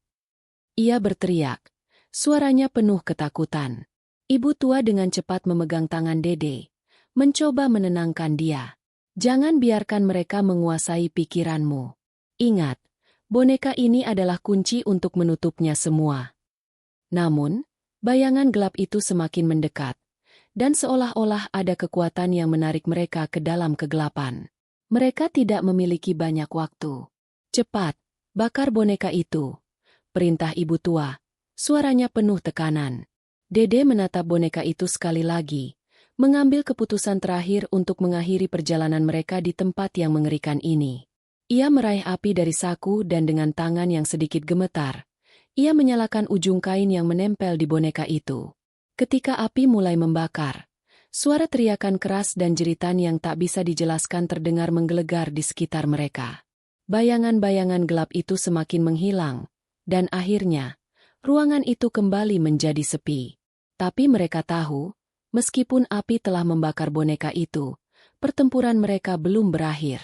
Ia berteriak. Suaranya penuh ketakutan. Ibu tua dengan cepat memegang tangan Dede, mencoba menenangkan dia. Jangan biarkan mereka menguasai pikiranmu. Ingat, boneka ini adalah kunci untuk menutupnya semua. Namun, bayangan gelap itu semakin mendekat, dan seolah-olah ada kekuatan yang menarik mereka ke dalam kegelapan. Mereka tidak memiliki banyak waktu. Cepat, bakar boneka itu, perintah ibu tua. Suaranya penuh tekanan. Dede menatap boneka itu sekali lagi, mengambil keputusan terakhir untuk mengakhiri perjalanan mereka di tempat yang mengerikan ini. Ia meraih api dari saku dan dengan tangan yang sedikit gemetar, ia menyalakan ujung kain yang menempel di boneka itu. Ketika api mulai membakar, suara teriakan keras dan jeritan yang tak bisa dijelaskan terdengar menggelegar di sekitar mereka. Bayangan-bayangan gelap itu semakin menghilang, dan akhirnya, ruangan itu kembali menjadi sepi. Tapi mereka tahu, meskipun api telah membakar boneka itu, pertempuran mereka belum berakhir.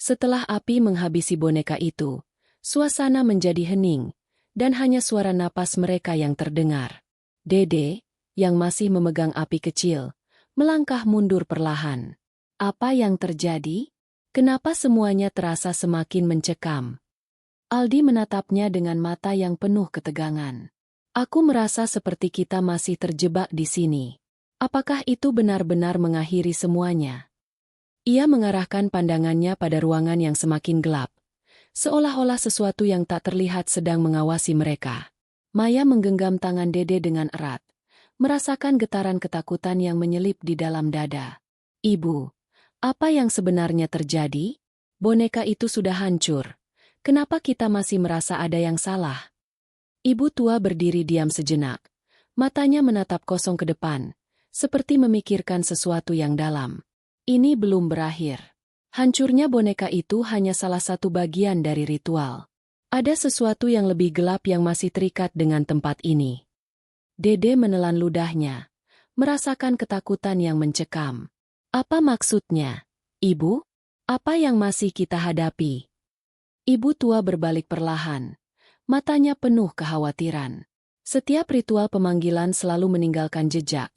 Setelah api menghabisi boneka itu, suasana menjadi hening, dan hanya suara napas mereka yang terdengar. Dede, yang masih memegang api kecil, melangkah mundur perlahan. Apa yang terjadi? Kenapa semuanya terasa semakin mencekam? Aldi menatapnya dengan mata yang penuh ketegangan. Aku merasa seperti kita masih terjebak di sini. Apakah itu benar-benar mengakhiri semuanya? Ia mengarahkan pandangannya pada ruangan yang semakin gelap, seolah-olah sesuatu yang tak terlihat sedang mengawasi mereka. Maya menggenggam tangan Dede dengan erat, merasakan getaran ketakutan yang menyelip di dalam dada. Ibu, apa yang sebenarnya terjadi? Boneka itu sudah hancur. Kenapa kita masih merasa ada yang salah? Ibu tua berdiri diam sejenak. Matanya menatap kosong ke depan, seperti memikirkan sesuatu yang dalam. Ini belum berakhir. Hancurnya boneka itu hanya salah satu bagian dari ritual. Ada sesuatu yang lebih gelap yang masih terikat dengan tempat ini. Dede menelan ludahnya, merasakan ketakutan yang mencekam. Apa maksudnya? Ibu? Apa yang masih kita hadapi? Ibu tua berbalik perlahan, matanya penuh kekhawatiran. Setiap ritual pemanggilan selalu meninggalkan jejak,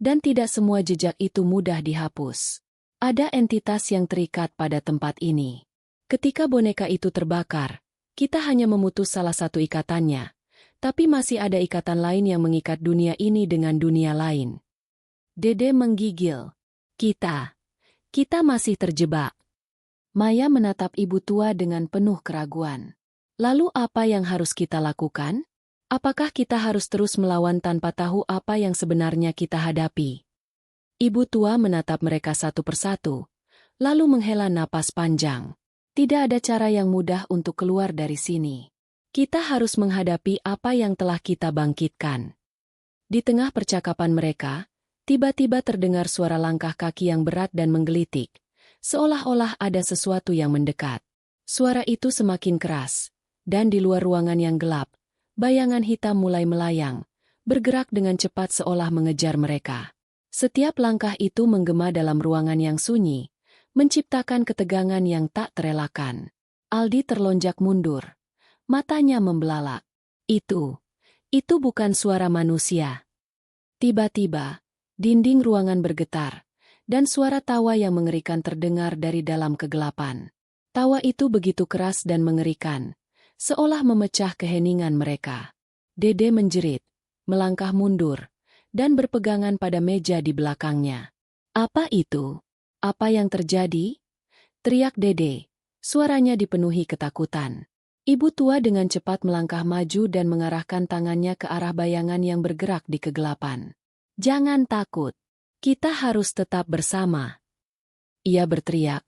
dan tidak semua jejak itu mudah dihapus. Ada entitas yang terikat pada tempat ini. Ketika boneka itu terbakar, kita hanya memutus salah satu ikatannya, tapi masih ada ikatan lain yang mengikat dunia ini dengan dunia lain. Dede menggigil. Kita masih terjebak. Maya menatap ibu tua dengan penuh keraguan. Lalu apa yang harus kita lakukan? Apakah kita harus terus melawan tanpa tahu apa yang sebenarnya kita hadapi? Ibu tua menatap mereka satu persatu, lalu menghela napas panjang. Tidak ada cara yang mudah untuk keluar dari sini. Kita harus menghadapi apa yang telah kita bangkitkan. Di tengah percakapan mereka, tiba-tiba terdengar suara langkah kaki yang berat dan menggelitik. Seolah-olah ada sesuatu yang mendekat. Suara itu semakin keras, dan di luar ruangan yang gelap, bayangan hitam mulai melayang, bergerak dengan cepat seolah mengejar mereka. Setiap langkah itu menggema dalam ruangan yang sunyi, menciptakan ketegangan yang tak terelakkan. Aldi terlonjak mundur. Matanya membelalak. Itu bukan suara manusia. Tiba-tiba, dinding ruangan bergetar, dan suara tawa yang mengerikan terdengar dari dalam kegelapan. Tawa itu begitu keras dan mengerikan, seolah memecah keheningan mereka. Dede menjerit, melangkah mundur, dan berpegangan pada meja di belakangnya. "Apa itu? Apa yang terjadi?" teriak Dede. Suaranya dipenuhi ketakutan. Ibu tua dengan cepat melangkah maju dan mengarahkan tangannya ke arah bayangan yang bergerak di kegelapan. "Jangan takut. Kita harus tetap bersama," ia berteriak.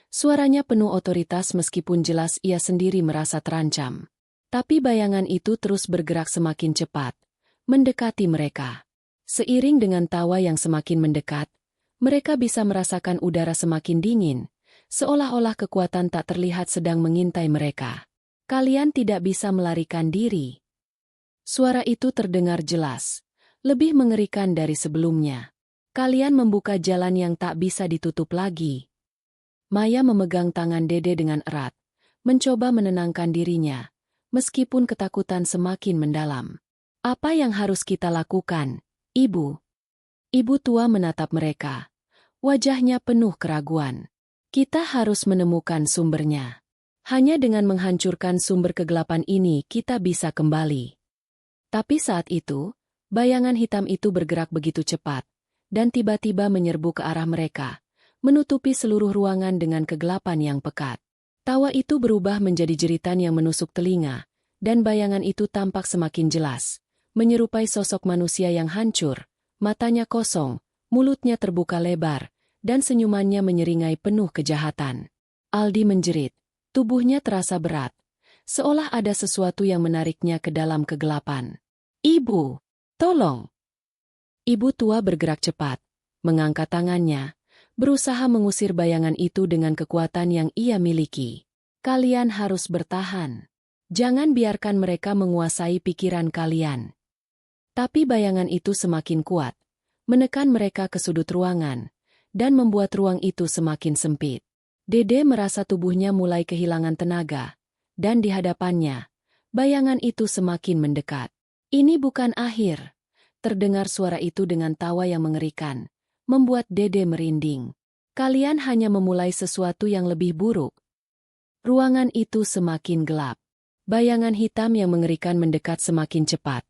Suaranya penuh otoritas meskipun jelas ia sendiri merasa terancam. Tapi bayangan itu terus bergerak semakin cepat, mendekati mereka. Seiring dengan tawa yang semakin mendekat, mereka bisa merasakan udara semakin dingin, seolah-olah kekuatan tak terlihat sedang mengintai mereka. "Kalian tidak bisa melarikan diri." Suara itu terdengar jelas, lebih mengerikan dari sebelumnya. "Kalian membuka jalan yang tak bisa ditutup lagi." Maya memegang tangan Dede dengan erat, mencoba menenangkan dirinya, meskipun ketakutan semakin mendalam. "Apa yang harus kita lakukan, Ibu?" Ibu tua menatap mereka. Wajahnya penuh keraguan. "Kita harus menemukan sumbernya. Hanya dengan menghancurkan sumber kegelapan ini kita bisa kembali." Tapi saat itu, bayangan hitam itu bergerak begitu cepat, dan tiba-tiba menyerbu ke arah mereka, menutupi seluruh ruangan dengan kegelapan yang pekat. Tawa itu berubah menjadi jeritan yang menusuk telinga, dan bayangan itu tampak semakin jelas, menyerupai sosok manusia yang hancur, matanya kosong, mulutnya terbuka lebar, dan senyumannya menyeringai penuh kejahatan. Aldi menjerit, tubuhnya terasa berat, seolah ada sesuatu yang menariknya ke dalam kegelapan. "Ibu, tolong!" Ibu tua bergerak cepat, mengangkat tangannya, berusaha mengusir bayangan itu dengan kekuatan yang ia miliki. "Kalian harus bertahan. Jangan biarkan mereka menguasai pikiran kalian." Tapi bayangan itu semakin kuat, menekan mereka ke sudut ruangan, dan membuat ruang itu semakin sempit. Dede merasa tubuhnya mulai kehilangan tenaga, dan di hadapannya, bayangan itu semakin mendekat. "Ini bukan akhir." Terdengar suara itu dengan tawa yang mengerikan, membuat Dede merinding. "Kalian hanya memulai sesuatu yang lebih buruk." Ruangan itu semakin gelap. Bayangan hitam yang mengerikan mendekat semakin cepat,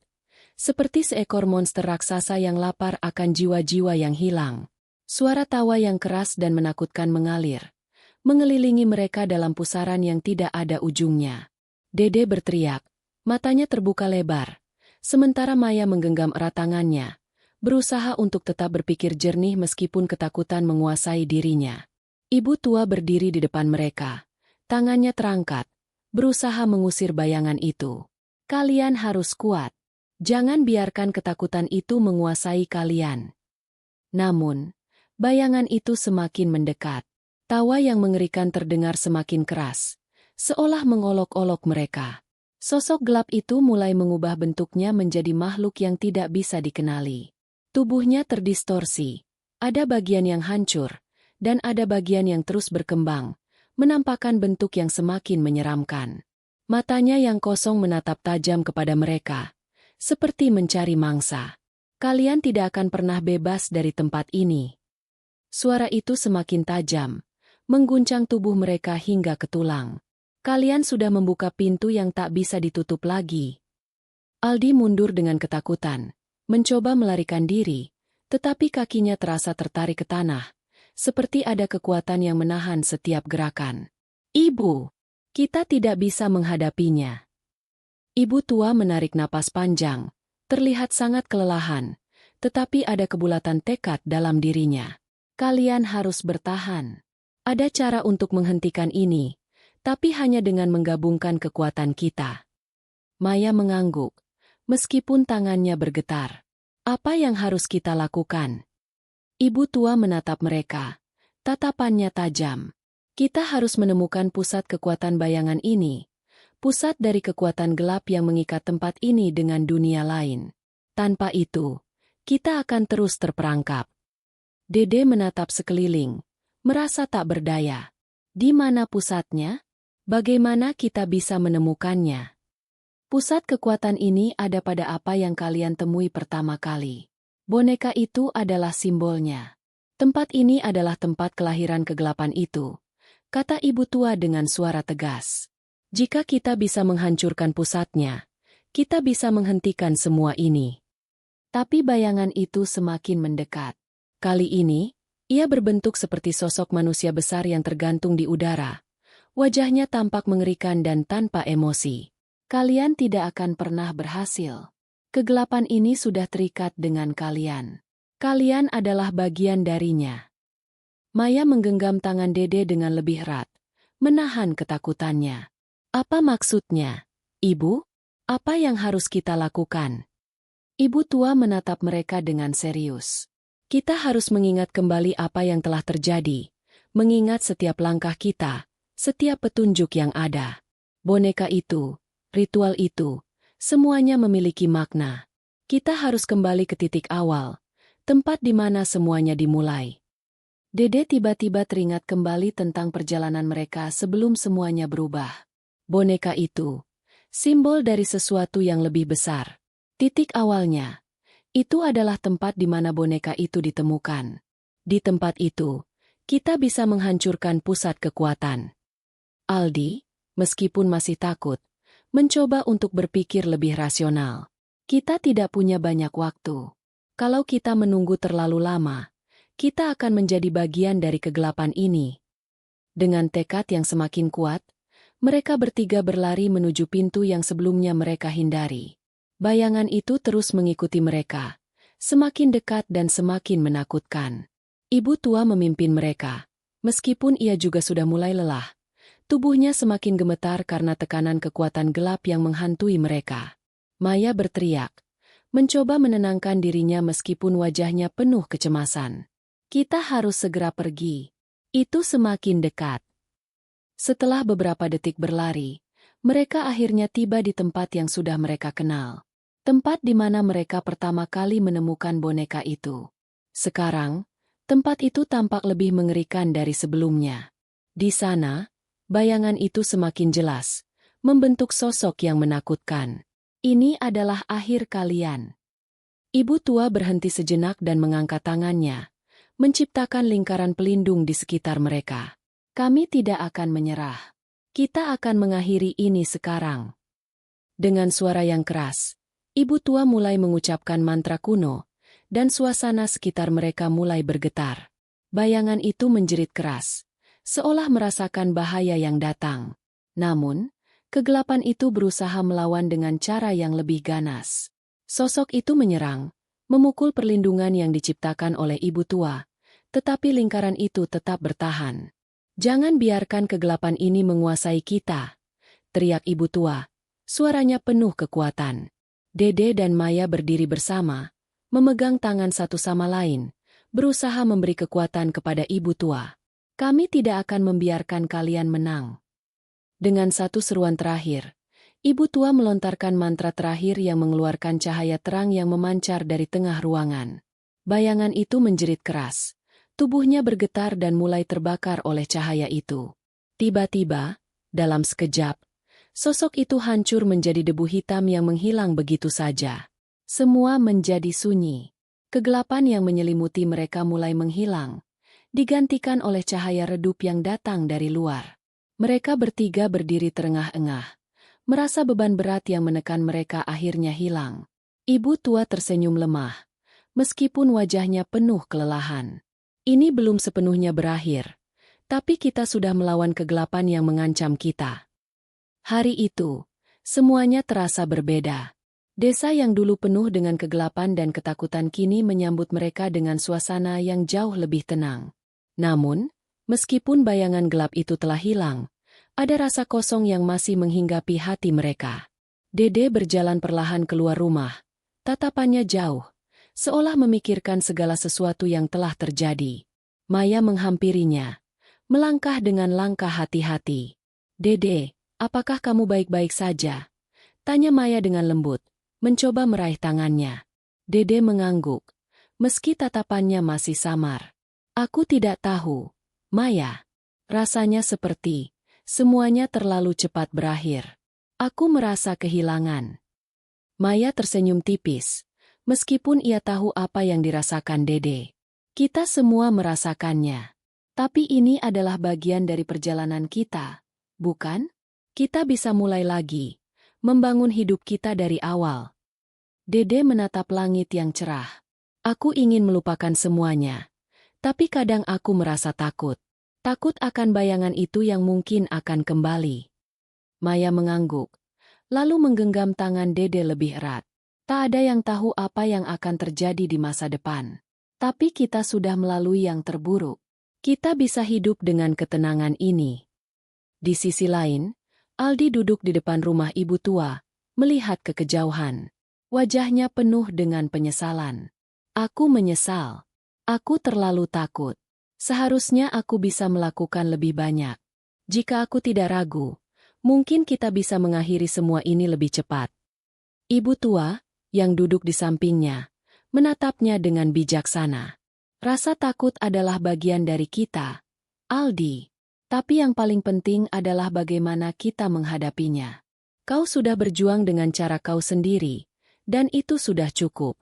seperti seekor monster raksasa yang lapar akan jiwa-jiwa yang hilang. Suara tawa yang keras dan menakutkan mengalir, mengelilingi mereka dalam pusaran yang tidak ada ujungnya. Dede berteriak, matanya terbuka lebar, sementara Maya menggenggam erat tangannya, berusaha untuk tetap berpikir jernih meskipun ketakutan menguasai dirinya. Ibu tua berdiri di depan mereka, tangannya terangkat, berusaha mengusir bayangan itu. "Kalian harus kuat. Jangan biarkan ketakutan itu menguasai kalian." Namun, bayangan itu semakin mendekat. Tawa yang mengerikan terdengar semakin keras, seolah mengolok-olok mereka. Sosok gelap itu mulai mengubah bentuknya menjadi makhluk yang tidak bisa dikenali. Tubuhnya terdistorsi, ada bagian yang hancur, dan ada bagian yang terus berkembang, menampakkan bentuk yang semakin menyeramkan. Matanya yang kosong menatap tajam kepada mereka, seperti mencari mangsa. "Kalian tidak akan pernah bebas dari tempat ini." Suara itu semakin tajam, mengguncang tubuh mereka hingga ke tulang. "Kalian sudah membuka pintu yang tak bisa ditutup lagi." Aldi mundur dengan ketakutan, mencoba melarikan diri, tetapi kakinya terasa tertarik ke tanah, seperti ada kekuatan yang menahan setiap gerakan. "Ibu, kita tidak bisa menghadapinya." Ibu tua menarik napas panjang, terlihat sangat kelelahan, tetapi ada kebulatan tekad dalam dirinya. "Kalian harus bertahan. Ada cara untuk menghentikan ini, tapi hanya dengan menggabungkan kekuatan kita." Maya mengangguk, meskipun tangannya bergetar. "Apa yang harus kita lakukan?" Ibu tua menatap mereka, tatapannya tajam. "Kita harus menemukan pusat kekuatan bayangan ini, pusat dari kekuatan gelap yang mengikat tempat ini dengan dunia lain. Tanpa itu, kita akan terus terperangkap." Dede menatap sekeliling, merasa tak berdaya. Di mana pusatnya? Bagaimana kita bisa menemukannya? Pusat kekuatan ini ada pada apa yang kalian temui pertama kali. Boneka itu adalah simbolnya. Tempat ini adalah tempat kelahiran kegelapan itu, kata ibu tua dengan suara tegas. Jika kita bisa menghancurkan pusatnya, kita bisa menghentikan semua ini. Tapi bayangan itu semakin mendekat. Kali ini, ia berbentuk seperti sosok manusia besar yang tergantung di udara. Wajahnya tampak mengerikan dan tanpa emosi. Kalian tidak akan pernah berhasil. Kegelapan ini sudah terikat dengan kalian. Kalian adalah bagian darinya. Maya menggenggam tangan Dede dengan lebih erat, menahan ketakutannya. Apa maksudnya, Ibu? Apa yang harus kita lakukan? Ibu tua menatap mereka dengan serius. Kita harus mengingat kembali apa yang telah terjadi, mengingat setiap langkah kita, setiap petunjuk yang ada. Boneka itu, ritual itu, semuanya memiliki makna. Kita harus kembali ke titik awal, tempat di mana semuanya dimulai. Dede tiba-tiba teringat kembali tentang perjalanan mereka sebelum semuanya berubah. Boneka itu, simbol dari sesuatu yang lebih besar. Titik awalnya, itu adalah tempat di mana boneka itu ditemukan. Di tempat itu, kita bisa menghancurkan pusat kekuatan. Aldi, meskipun masih takut, mencoba untuk berpikir lebih rasional. Kita tidak punya banyak waktu. Kalau kita menunggu terlalu lama, kita akan menjadi bagian dari kegelapan ini. Dengan tekad yang semakin kuat, mereka bertiga berlari menuju pintu yang sebelumnya mereka hindari. Bayangan itu terus mengikuti mereka, semakin dekat dan semakin menakutkan. Ibu tua memimpin mereka. Meskipun ia juga sudah mulai lelah, tubuhnya semakin gemetar karena tekanan kekuatan gelap yang menghantui mereka. Maya berteriak, mencoba menenangkan dirinya meskipun wajahnya penuh kecemasan. Kita harus segera pergi. Itu semakin dekat. Setelah beberapa detik berlari, mereka akhirnya tiba di tempat yang sudah mereka kenal. Tempat di mana mereka pertama kali menemukan boneka itu. Sekarang, tempat itu tampak lebih mengerikan dari sebelumnya. Di sana, bayangan itu semakin jelas, membentuk sosok yang menakutkan. Ini adalah akhir kalian. Ibu tua berhenti sejenak dan mengangkat tangannya, menciptakan lingkaran pelindung di sekitar mereka. Kami tidak akan menyerah. Kita akan mengakhiri ini sekarang. Dengan suara yang keras, ibu tua mulai mengucapkan mantra kuno, dan suasana sekitar mereka mulai bergetar. Bayangan itu menjerit keras, seolah merasakan bahaya yang datang. Namun, kegelapan itu berusaha melawan dengan cara yang lebih ganas. Sosok itu menyerang, memukul perlindungan yang diciptakan oleh ibu tua, tetapi lingkaran itu tetap bertahan. Jangan biarkan kegelapan ini menguasai kita, teriak ibu tua, suaranya penuh kekuatan. Dede dan Maya berdiri bersama, memegang tangan satu sama lain, berusaha memberi kekuatan kepada ibu tua. Kami tidak akan membiarkan kalian menang. Dengan satu seruan terakhir, ibu tua melontarkan mantra terakhir yang mengeluarkan cahaya terang yang memancar dari tengah ruangan. Bayangan itu menjerit keras. Tubuhnya bergetar dan mulai terbakar oleh cahaya itu. Tiba-tiba, dalam sekejap, sosok itu hancur menjadi debu hitam yang menghilang begitu saja. Semua menjadi sunyi. Kegelapan yang menyelimuti mereka mulai menghilang, digantikan oleh cahaya redup yang datang dari luar. Mereka bertiga berdiri terengah-engah, merasa beban berat yang menekan mereka akhirnya hilang. Ibu tua tersenyum lemah, meskipun wajahnya penuh kelelahan. Ini belum sepenuhnya berakhir, tapi kita sudah melawan kegelapan yang mengancam kita. Hari itu, semuanya terasa berbeda. Desa yang dulu penuh dengan kegelapan dan ketakutan kini menyambut mereka dengan suasana yang jauh lebih tenang. Namun, meskipun bayangan gelap itu telah hilang, ada rasa kosong yang masih menghinggapi hati mereka. Dede berjalan perlahan keluar rumah, tatapannya jauh, seolah memikirkan segala sesuatu yang telah terjadi. Maya menghampirinya, melangkah dengan langkah hati-hati. Dede, apakah kamu baik-baik saja? Tanya Maya dengan lembut, mencoba meraih tangannya. Dede mengangguk, meski tatapannya masih samar. Aku tidak tahu, Maya. Rasanya seperti semuanya terlalu cepat berakhir. Aku merasa kehilangan. Maya tersenyum tipis, meskipun ia tahu apa yang dirasakan Dede. Kita semua merasakannya. Tapi ini adalah bagian dari perjalanan kita, bukan? Kita bisa mulai lagi, membangun hidup kita dari awal. Dede menatap langit yang cerah. Aku ingin melupakan semuanya. Tapi kadang aku merasa takut. Takut akan bayangan itu yang mungkin akan kembali. Maya mengangguk, lalu menggenggam tangan Dede lebih erat. Tak ada yang tahu apa yang akan terjadi di masa depan. Tapi kita sudah melalui yang terburuk. Kita bisa hidup dengan ketenangan ini. Di sisi lain, Aldi duduk di depan rumah ibu tua, melihat ke kejauhan. Wajahnya penuh dengan penyesalan. Aku menyesal. Aku terlalu takut. Seharusnya aku bisa melakukan lebih banyak. Jika aku tidak ragu, mungkin kita bisa mengakhiri semua ini lebih cepat. Ibu tua, yang duduk di sampingnya, menatapnya dengan bijaksana. Rasa takut adalah bagian dari kita, Aldi. Tapi yang paling penting adalah bagaimana kita menghadapinya. Kau sudah berjuang dengan cara kau sendiri, dan itu sudah cukup.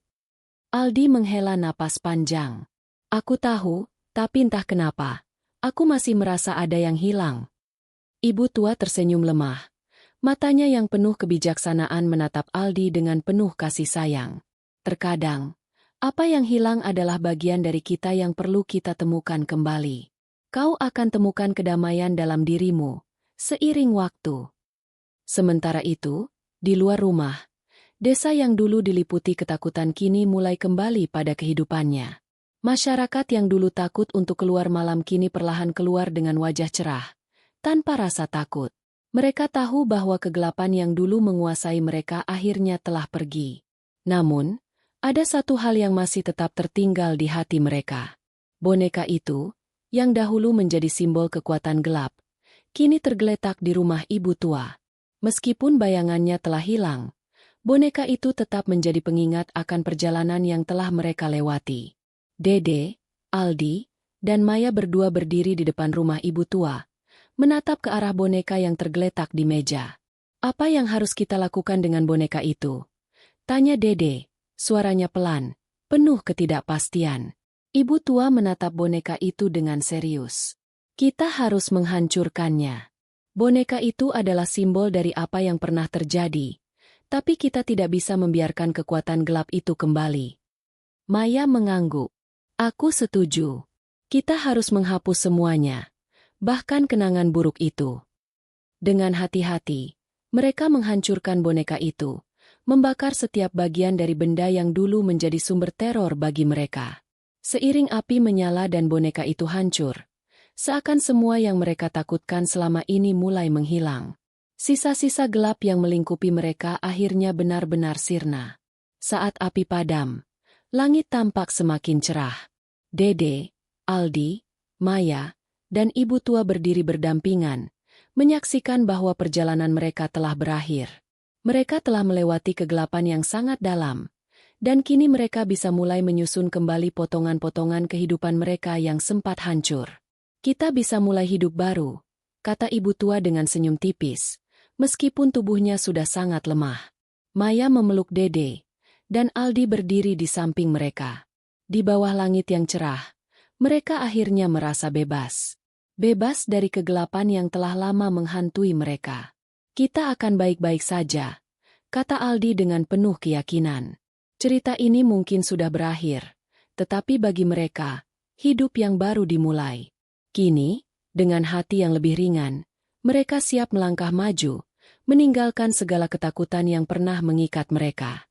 Aldi menghela napas panjang. Aku tahu, tapi entah kenapa, aku masih merasa ada yang hilang. Ibu tua tersenyum lemah. Matanya yang penuh kebijaksanaan menatap Aldi dengan penuh kasih sayang. Terkadang, apa yang hilang adalah bagian dari kita yang perlu kita temukan kembali. Kau akan temukan kedamaian dalam dirimu, seiring waktu. Sementara itu, di luar rumah, desa yang dulu diliputi ketakutan kini mulai kembali pada kehidupannya. Masyarakat yang dulu takut untuk keluar malam kini perlahan keluar dengan wajah cerah, tanpa rasa takut. Mereka tahu bahwa kegelapan yang dulu menguasai mereka akhirnya telah pergi. Namun, ada satu hal yang masih tetap tertinggal di hati mereka. Boneka itu, yang dahulu menjadi simbol kekuatan gelap, kini tergeletak di rumah ibu tua. Meskipun bayangannya telah hilang, boneka itu tetap menjadi pengingat akan perjalanan yang telah mereka lewati. Dede, Aldi, dan Maya berdua berdiri di depan rumah ibu tua, menatap ke arah boneka yang tergeletak di meja. Apa yang harus kita lakukan dengan boneka itu? Tanya Dede. Suaranya pelan, penuh ketidakpastian. Ibu tua menatap boneka itu dengan serius. Kita harus menghancurkannya. Boneka itu adalah simbol dari apa yang pernah terjadi, tapi kita tidak bisa membiarkan kekuatan gelap itu kembali. Maya mengangguk. Aku setuju. Kita harus menghapus semuanya, bahkan kenangan buruk itu. Dengan hati-hati, mereka menghancurkan boneka itu. Membakar setiap bagian dari benda yang dulu menjadi sumber teror bagi mereka. Seiring api menyala dan boneka itu hancur, seakan semua yang mereka takutkan selama ini mulai menghilang. Sisa-sisa gelap yang melingkupi mereka akhirnya benar-benar sirna. Saat api padam, langit tampak semakin cerah. Dede, Aldi, Maya, dan ibu tua berdiri berdampingan, menyaksikan bahwa perjalanan mereka telah berakhir. Mereka telah melewati kegelapan yang sangat dalam, dan kini mereka bisa mulai menyusun kembali potongan-potongan kehidupan mereka yang sempat hancur. Kita bisa mulai hidup baru, kata ibu tua dengan senyum tipis, meskipun tubuhnya sudah sangat lemah. Maya memeluk Dede, dan Aldi berdiri di samping mereka. Di bawah langit yang cerah, mereka akhirnya merasa bebas. Bebas dari kegelapan yang telah lama menghantui mereka. Kita akan baik-baik saja, kata Aldi dengan penuh keyakinan. Cerita ini mungkin sudah berakhir, tetapi bagi mereka, hidup yang baru dimulai. Kini, dengan hati yang lebih ringan, mereka siap melangkah maju, meninggalkan segala ketakutan yang pernah mengikat mereka.